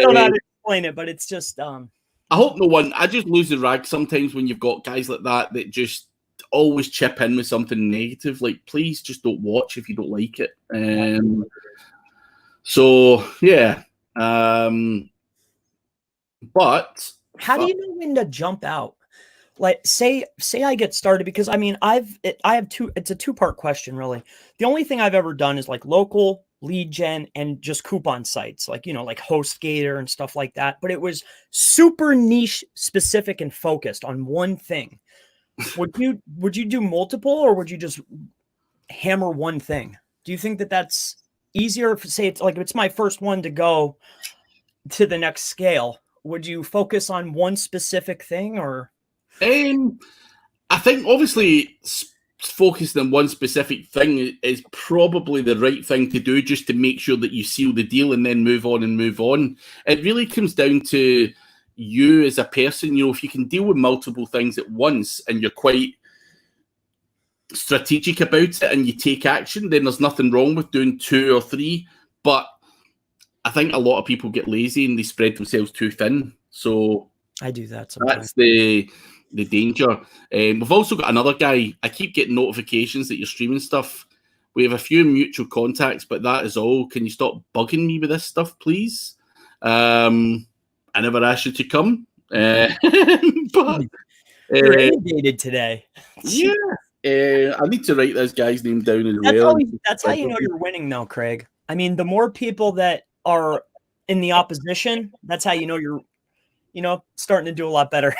S2: don't know how to explain it, but it's just I
S1: hope no one, I just lose the rag sometimes when you've got guys like that just always chip in with something negative. Like, please just don't watch if you don't like it. So yeah. But
S2: how do you know when to jump out? Like, say I get started, because I mean, it's a 2-part question, really. The only thing I've ever done is like local lead gen and just coupon sites, like, you know, like HostGator and stuff like that. But it was super niche specific and focused on one thing. Would you do multiple, or would you just hammer one thing? Do you think that that's easier? If, say, it's my first one to go to the next scale, would you focus on one specific thing, or?
S1: I think obviously focusing on one specific thing is probably the right thing to do, just to make sure that you seal the deal and then move on and move on. It really comes down to you as a person. You know, if you can deal with multiple things at once and you're quite strategic about it and you take action, then there's nothing wrong with doing 2 or 3. But I think a lot of people get lazy and they spread themselves too thin. So
S2: I do that sometimes.
S1: That's the danger. We've also got another guy. I keep getting notifications that you're streaming stuff. We have a few mutual contacts, but that is all. Can you stop bugging me with this stuff, please? I never asked you to come. But
S2: you're inundated today.
S1: Yeah. I need to write this guy's name down as well.
S2: That's how you know you're winning, though, Craig. I mean, the more people that are in the opposition, that's how you know you're, starting to do a lot better.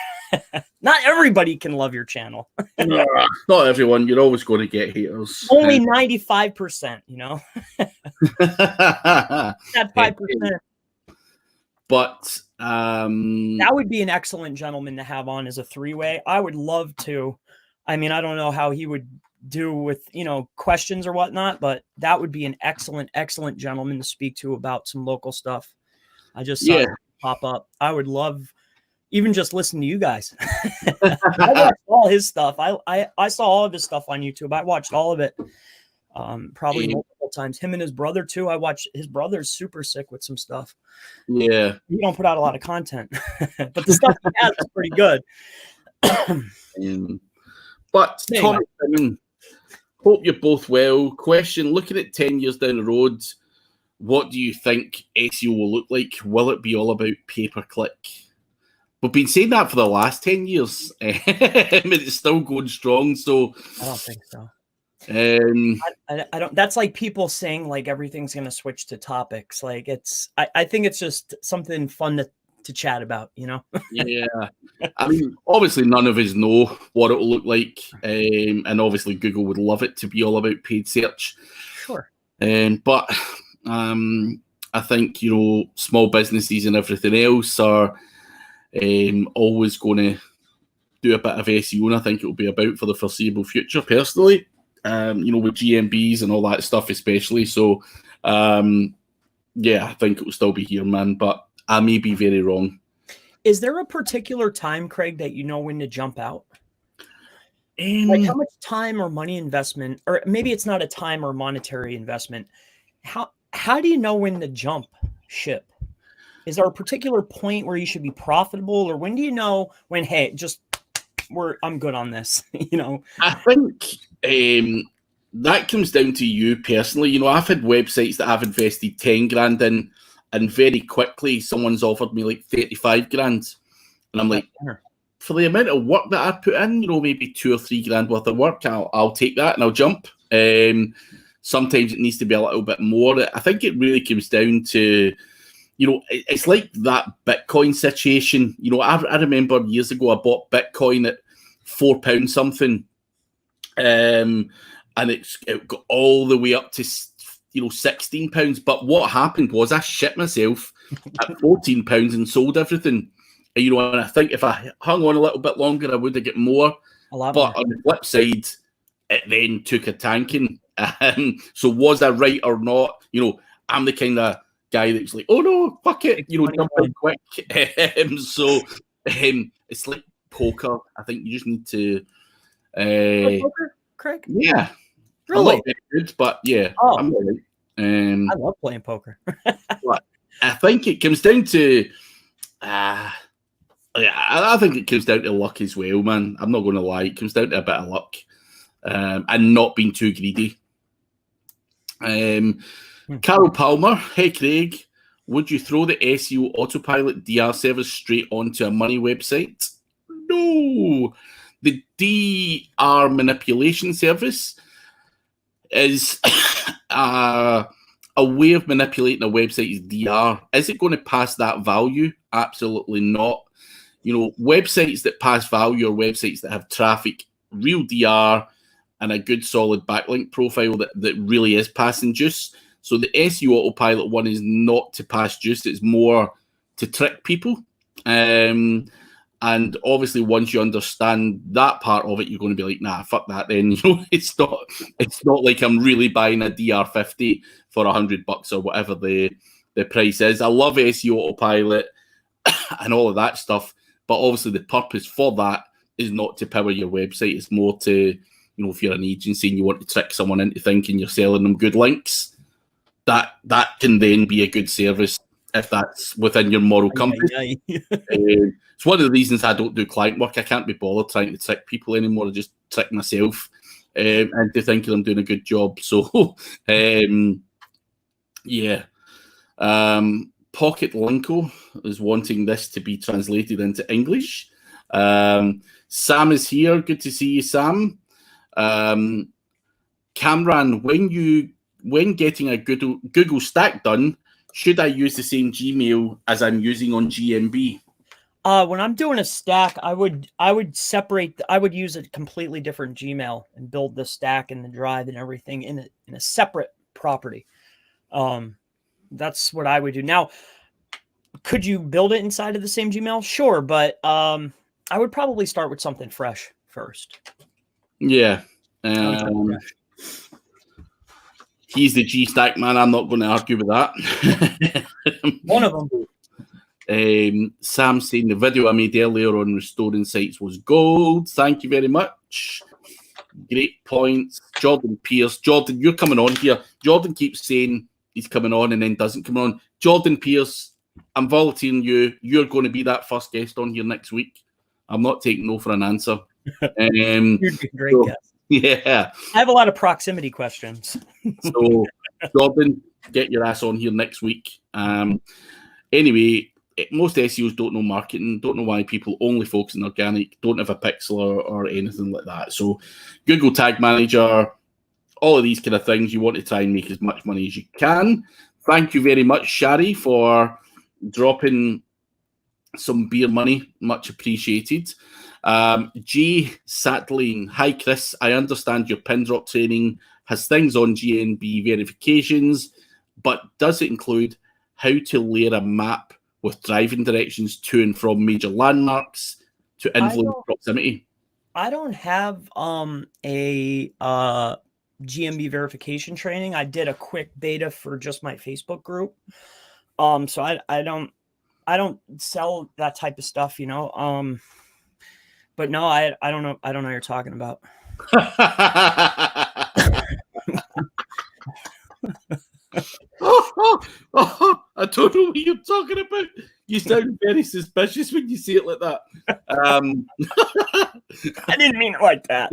S2: Not everybody can love your channel.
S1: Not everyone. You're always going to get haters.
S2: Only 95%, That 5%.
S1: But
S2: that would be an excellent gentleman to have on as a 3-way. I would love to. I mean, I don't know how he would do with, questions or whatnot, but that would be an excellent, excellent gentleman to speak to about some local stuff. I just saw it pop up. I would love even just listen to you guys. I watched all his stuff. I saw all of his stuff on YouTube. I watched all of it. Probably multiple times. Him and his brother too. I watched his brother's super sick with some stuff.
S1: Yeah.
S2: He don't put out a lot of content, but the stuff he has is pretty good.
S1: But Tom, I mean, hope you're both well. Question, looking at 10 years down the road, what do you think SEO will look like? Will it be all about pay-per-click? We've been saying that for the last 10 years. I mean, it's still going strong. So
S2: I don't think so. I don't. That's like people saying like everything's going to switch to topics. Like I think it's just something fun to chat about, Yeah.
S1: I mean, obviously none of us know what it will look like. And obviously Google would love it to be all about paid search.
S2: Sure.
S1: But I think, small businesses and everything else are always going to do a bit of SEO, and I think it will be about for the foreseeable future, personally. With GMBs and all that stuff, especially. So, I think it will still be here, man. But I may be very wrong.
S2: Is there a particular time, Craig, that you know when to jump out? Like how much time or money investment, or maybe it's not a time or monetary investment. How do you know when to jump ship? Is there a particular point where you should be profitable, or when do you know when, hey, I'm good on this,
S1: I think that comes down to you personally. I've had websites that I've invested 10 grand in, and very quickly someone's offered me like 35 grand. And I'm like, for the amount of work that I put in, maybe 2 or 3 grand worth of work, I'll take that and I'll jump. Sometimes it needs to be a little bit more. I think it really comes down to, it's like that Bitcoin situation. I remember years ago I bought Bitcoin at £4 something, and it got all the way up to £16. But what happened was I shit myself at £14 and sold everything. And I think if I hung on a little bit longer, I would have got more. But on the flip side, it then took a tanking. So was I right or not? I'm the kind of guy that's like, oh no, fuck it, jump in quick. It's like poker. I think you just need to.
S2: Poker, Craig?
S1: Yeah,
S2: really?
S1: I'm not very good, but yeah, I'm all right.
S2: I love playing poker.
S1: But I think it comes down to. I think it comes down to luck as well, man. I'm not going to lie. It comes down to a bit of luck, and not being too greedy. Carol Palmer, hey Craig, would you throw the SEO autopilot DR service straight onto a money website? No. The DR manipulation service is a way of manipulating a website's DR. Is it going to pass that value? Absolutely not. Websites that pass value are websites that have traffic, real DR, and a good solid backlink profile that really is passing juice. So the SEO autopilot one is not to pass juice. It's more to trick people. And obviously once you understand that part of it, you're going to be like, nah, fuck that then. It's not like I'm really buying a DR50 for $100 or whatever the price is. I love SEO autopilot and all of that stuff. But obviously the purpose for that is not to power your website. It's more to if you're an agency and you want to trick someone into thinking you're selling them good links, that can then be a good service if that's within your moral compass. It's one of the reasons I don't do client work. I can't be bothered trying to trick people anymore. I just trick myself into thinking I'm doing a good job. So, Pocket Linko is wanting this to be translated into English. Sam is here. Good to see you, Sam. Cameron, when getting a Google stack done, should I use the same Gmail as I'm using on GMB?
S2: When I'm doing a stack, I would separate. I would use a completely different Gmail and build the stack and the drive and everything in a separate property. That's what I would do. Now, could you build it inside of the same Gmail? Sure, but I would probably start with something fresh first.
S1: Yeah. He's the G stack man. I'm not going to argue with that.
S2: One of them.
S1: Sam saying the video I made earlier on restoring sites was gold. Thank you very much. Great points. Jordan Pierce. Jordan, you're coming on here. Jordan keeps saying he's coming on and then doesn't come on. Jordan Pierce, I'm volunteering you. You're going to be that first guest on here next week. I'm not taking no for an answer.
S2: You're a great guest.
S1: Yeah.
S2: I have a lot of proximity questions.
S1: So, Jordan, get your ass on here next week. Anyway, most SEOs don't know marketing, don't know why people only focus on organic, don't have a pixel or anything like that. So Google Tag Manager, all of these kind of things, you want to try and make as much money as you can. Thank you very much, Shari, for dropping some beer money. Much appreciated. G Satlane, hi Chris, I understand your pin drop training has things on GNB verifications, but does it include how to layer a map with driving directions to and from major landmarks to influence proximity?
S2: I don't have a GMB verification training. I did a quick beta for just my Facebook group. So I don't sell that type of stuff, you know. But no, I don't know. I don't know what you're talking about.
S1: I don't know what you're talking about. You sound very suspicious when you say it like that.
S2: I didn't mean it like that.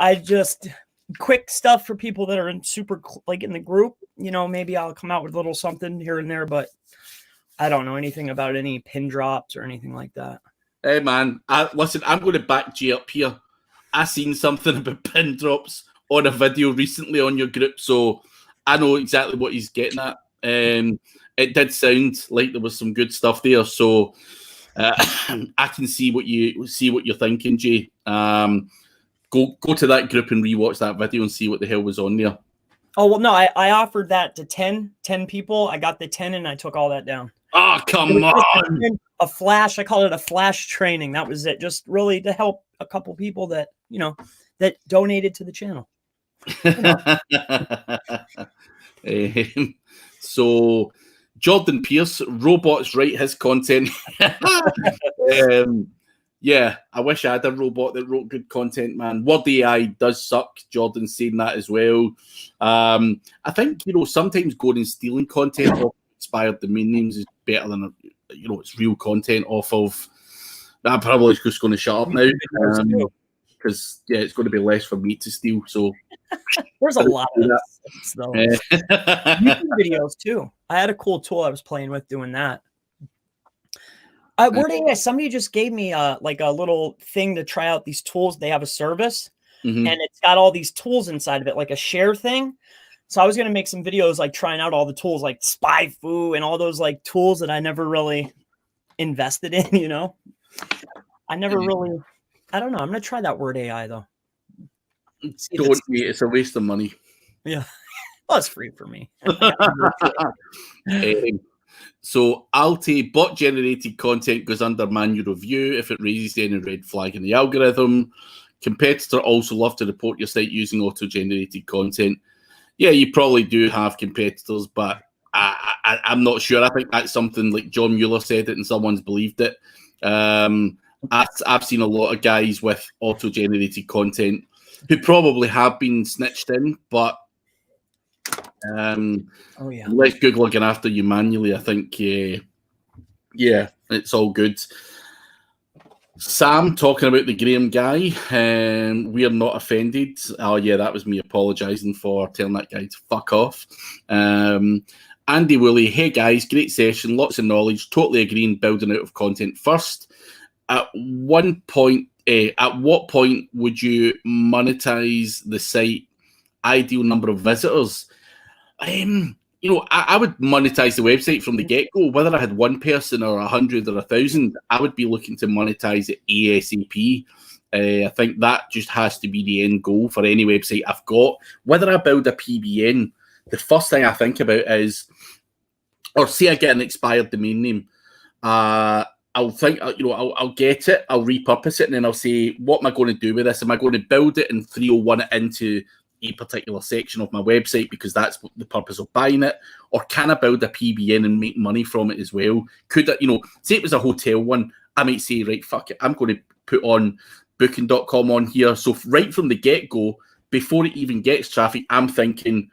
S2: I just quick stuff for people that are in in the group. You know, maybe I'll come out with a little something here and there, but I don't know anything about any pin drops or anything like that.
S1: Hey man, listen, I'm going to back Jay up here. I seen something about pin drops on a video recently on your group, so I know exactly what he's getting at. It did sound like there was some good stuff there, so I can see what you're thinking, Jay. Go to that group and rewatch that video and see what the hell was on there.
S2: Oh well, no, I offered that to 10 people. I got the 10 and I took all that down.
S1: Oh, come on.
S2: A flash. I called it a flash training. That was it. Just really to help a couple people that, you know, that donated to the channel.
S1: So Jordan Pierce, robots write his content. Yeah, I wish I had a robot that wrote good content, man. Word AI does suck. Jordan's saying that as well. I think, you know, sometimes going and stealing content off expired domain names is better than, you know, it's real content off of. I'm probably just going to shut up now because, yeah, it's going to be less for me to steal. So
S2: there's a lot of YouTube videos too. I had a cool tool I was playing with doing that. Word AI, somebody just gave me like a little thing to try out these tools. They have a service and it's got all these tools inside of it, like a share thing. So I was going to make some videos like trying out all the tools like SpyFu and all those like tools that I never really invested in, you know. I never really, I don't know. I'm going to try that Word AI though.
S1: Don't, it's a waste of money.
S2: Yeah. Well, it's free for me.
S1: So Alti, bot generated content goes under manual review if it raises any red flag in the algorithm. Competitor also love to report your site using auto generated content. Yeah, you probably do have competitors, but I'm not sure. I think that's something like John Mueller said it and someone's believed it. I've seen a lot of guys with auto-generated content who probably have been snitched in, but unless Google are going after you manually, I think, yeah, it's all good. Sam talking about the Graham guy. We are not offended. Oh, yeah, that was me apologising for telling that guy to fuck off. Andy Woolley, hey guys, great session, lots of knowledge, totally agreeing, building out of content first. At what point would you monetize the site? Ideal number of visitors? I would monetize the website from the get-go. Whether I had one person or 100 or 1,000, I would be looking to monetize it ASAP. I think that just has to be the end goal for any website I've got. Whether I build a PBN, the first thing I think about is, or say I get an expired domain name, I'll think, I'll get it, I'll repurpose it, and then I'll say, what am I going to do with this? Am I going to build it and 301 it into a particular section of my website because that's the purpose of buying it? Or can I build a PBN and make money from it as well? Could I, say it was a hotel one, I might say, right, fuck it, I'm going to put on booking.com on here. So right from the get-go, before it even gets traffic, I'm thinking,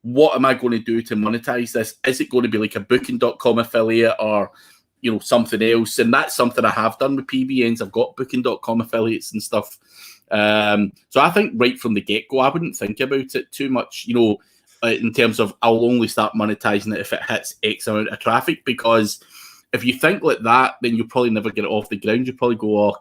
S1: what am I going to do to monetize this? Is it going to be like a booking.com affiliate or something else? And that's something I have done with PBNs. I've got booking.com affiliates and stuff. So I think right from the get-go, I wouldn't think about it too much, in terms of I'll only start monetizing it if it hits X amount of traffic, because if you think like that, then you'll probably never get it off the ground. You probably go, oh,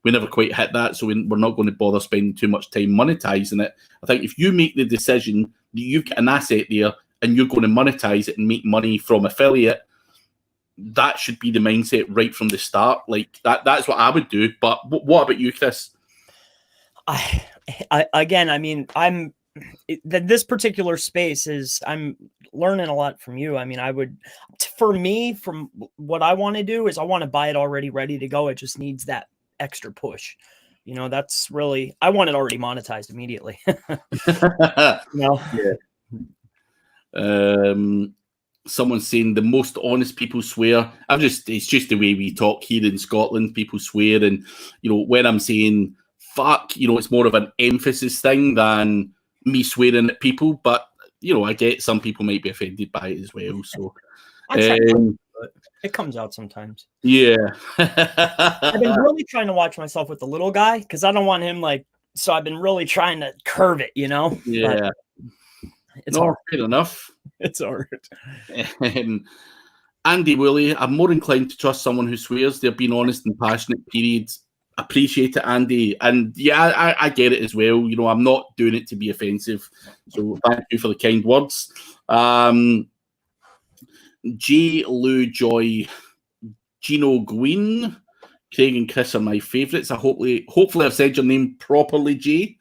S1: we never quite hit that, so we're not going to bother spending too much time monetizing it. I think if you make the decision that you've got an asset there and you're going to monetize it and make money from affiliate, that should be the mindset right from the start. Like that's what I would do. But what about you, Chris?
S2: This particular space I'm learning a lot from you. I mean, for me, from what I want to do is I want to buy it already ready to go. It just needs that extra push. That's really, I want it already monetized immediately.
S1: Yeah. Someone's saying the most honest people swear. It's just the way we talk here in Scotland. People swear, and when I'm saying fuck, it's more of an emphasis thing than me swearing at people. But I get some people might be offended by it as well. So
S2: it comes out sometimes.
S1: Yeah.
S2: I've been really trying to watch myself with the little guy because I don't want him so I've been really trying to curve it,
S1: Yeah.
S2: But it's hard.
S1: Fair enough.
S2: It's hard.
S1: Andy Woolley, I'm more inclined to trust someone who swears. They're being honest and passionate, period. Appreciate it, Andy. And yeah, I get it as well. I'm not doing it to be offensive. So thank you for the kind words. J. Lou Joy, Gino Gwyn, Craig and Chris are my favourites. Hopefully I've said your name properly, Jay.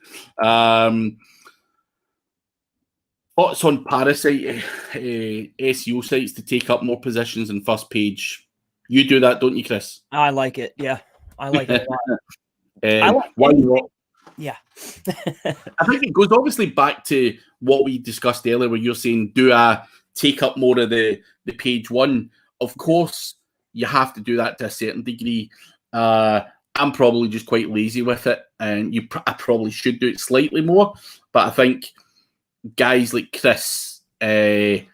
S1: Thoughts on Parasite SEO sites to take up more positions in first page? You do that, don't you, Chris?
S2: I like it. Yeah, I like it
S1: a lot. Why not?
S2: Yeah.
S1: I think it goes obviously back to what we discussed earlier, where you're saying, do I take up more of the page one? Of course, you have to do that to a certain degree. I'm probably just quite lazy with it, and I probably should do it slightly more. But I think guys like Chris may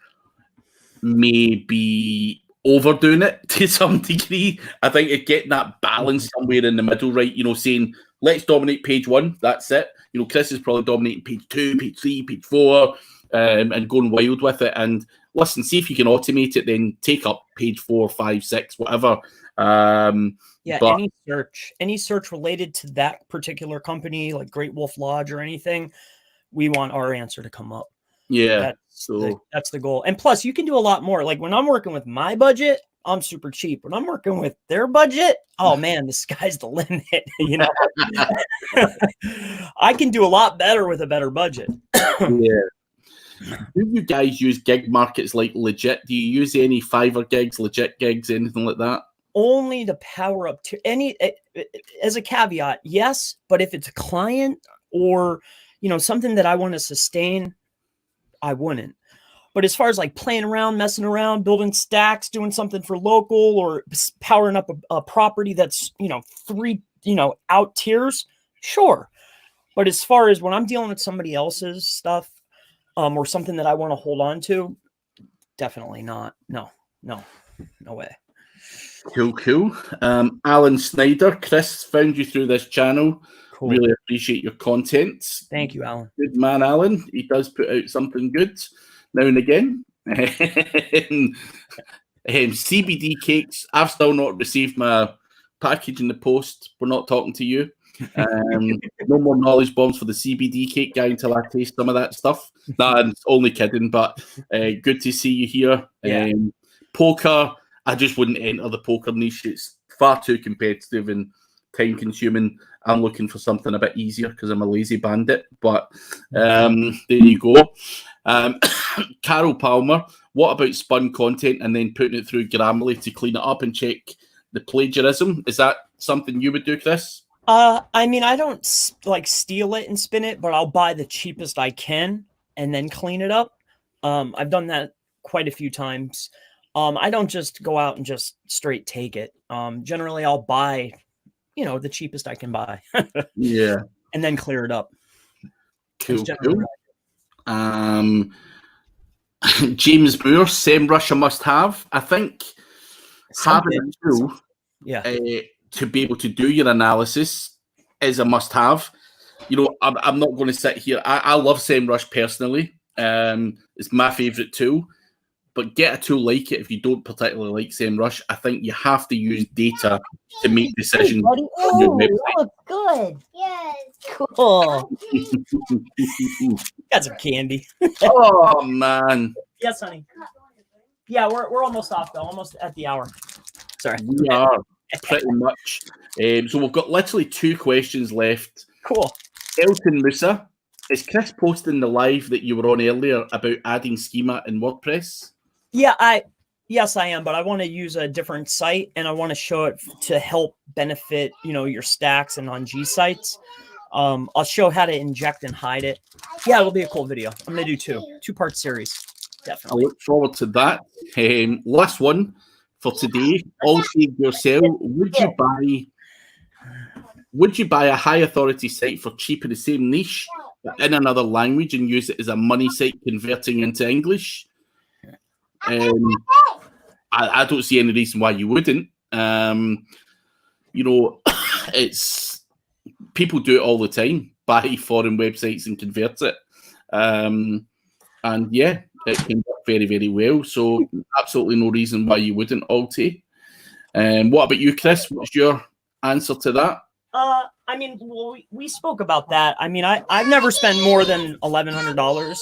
S1: be overdoing it to some degree. I think it's getting that balance somewhere in the middle, right? Saying, let's dominate page one, that's it. Chris is probably dominating page 2, page 3, page 4, and going wild with it. And listen, see if you can automate it, then take up page 4, 5, 6, whatever.
S2: Any search related to that particular company, like Great Wolf Lodge or anything, we want our answer to come up.
S1: Yeah.
S2: That's the goal. And plus, you can do a lot more. Like when I'm working with my budget, I'm super cheap. When I'm working with their budget, oh man, the sky's the limit. I can do a lot better with a better budget.
S1: Yeah. Do you guys use gig markets like Legit? Do you use any Fiverr gigs, Legit gigs, anything like that?
S2: Only to power up to as a caveat, yes. But if it's a client or something that I want to sustain, I wouldn't. But as far as like playing around, messing around, building stacks, doing something for local, or powering up a property that's, 3, out tiers, sure. But as far as when I'm dealing with somebody else's stuff, or something that I want to hold on to, definitely not. No way.
S1: Cool. Alan Snyder, Chris found you through this channel.
S2: Cool.
S1: Really appreciate your content.
S2: Thank you, Alan.
S1: Good man, Alan. He does put out something good now and again. CBD cakes. I've still not received my package in the post. We're not talking to you. No more knowledge bombs for the CBD cake guy until I taste some of that stuff. Nah, I'm only kidding, but good to see you here.
S2: Yeah.
S1: Poker, I just wouldn't enter the poker niche. It's far too competitive and time consuming. I'm looking for something a bit easier because I'm a lazy bandit. But there you go. Carol Palmer, what about spun content and then putting it through Grammarly to clean it up and check the plagiarism? Is that something you would do, Chris?
S2: I mean, I don't steal it and spin it, but I'll buy the cheapest I can and then clean it up. I've done that quite a few times. I don't just go out and just straight take it. Generally, I'll buy, the cheapest I can buy.
S1: Yeah.
S2: And then clear it up.
S1: Cool. James Moore, SEMrush a must-have. I think having a tool to be able to do your analysis is a must-have. I'm not going to sit here. I love SEMrush personally. It's my favorite tool. But get a tool like it if you don't particularly like SEMrush. I think you have to use data to make decisions. On your website.
S3: That looks good. Yes.
S2: Cool. Got some candy.
S1: Oh man.
S2: Yes, honey. Yeah, we're almost off though. Almost at the hour. Sorry.
S1: We are pretty much. So we've got literally 2 questions left.
S2: Cool.
S1: Elton Musa, is Chris posting the live that you were on earlier about adding schema in WordPress?
S2: Yeah, yes, I am, but I want to use a different site and I want to show it to help benefit, your stacks and on G sites. I'll show how to inject and hide it. Yeah, it'll be a cool video. I'm going to do 2-part series. Definitely.
S1: I look forward to that. Last one for today. All save yourself. Would you buy a high authority site for cheap in the same niche but in another language and use it as a money site converting into English? I don't see any reason why you wouldn't. It's people do it all the time, buy foreign websites and convert it. And yeah, it can work very, very well. So absolutely no reason why you wouldn't, Alti. What about you, Chris? What's your answer to that?
S2: I mean, well, we spoke about that. I mean, I've never spent more than $1,100.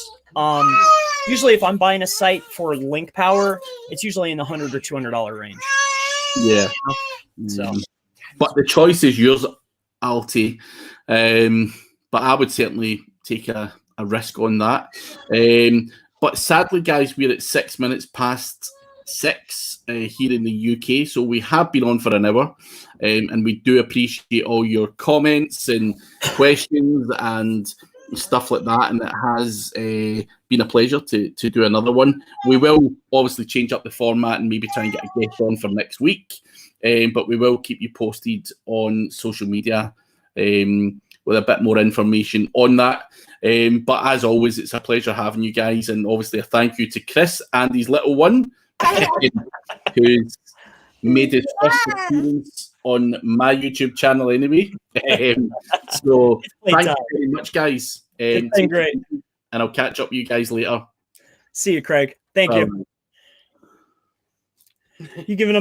S2: Usually if I'm buying a site for link power, it's usually in the $100 or $200 range.
S1: Yeah.
S2: So,
S1: but the choice is yours, Alti. But I would certainly take a risk on that. But sadly, guys, we're at 6 minutes past 6 here in the UK. So we have been on for an hour. And we do appreciate all your comments and questions and stuff like that. And it has been a pleasure to do another one. We will obviously change up the format and maybe try and get a guest on for next week. But we will keep you posted on social media with a bit more information on that. But as always, it's a pleasure having you guys. And obviously a thank you to Chris and his little one who's made his first appearance on my YouTube channel anyway. So thank you very much, guys.
S2: It's been great.
S1: And I'll catch up with you guys later.
S2: See you, Craig. Thank you. You giving them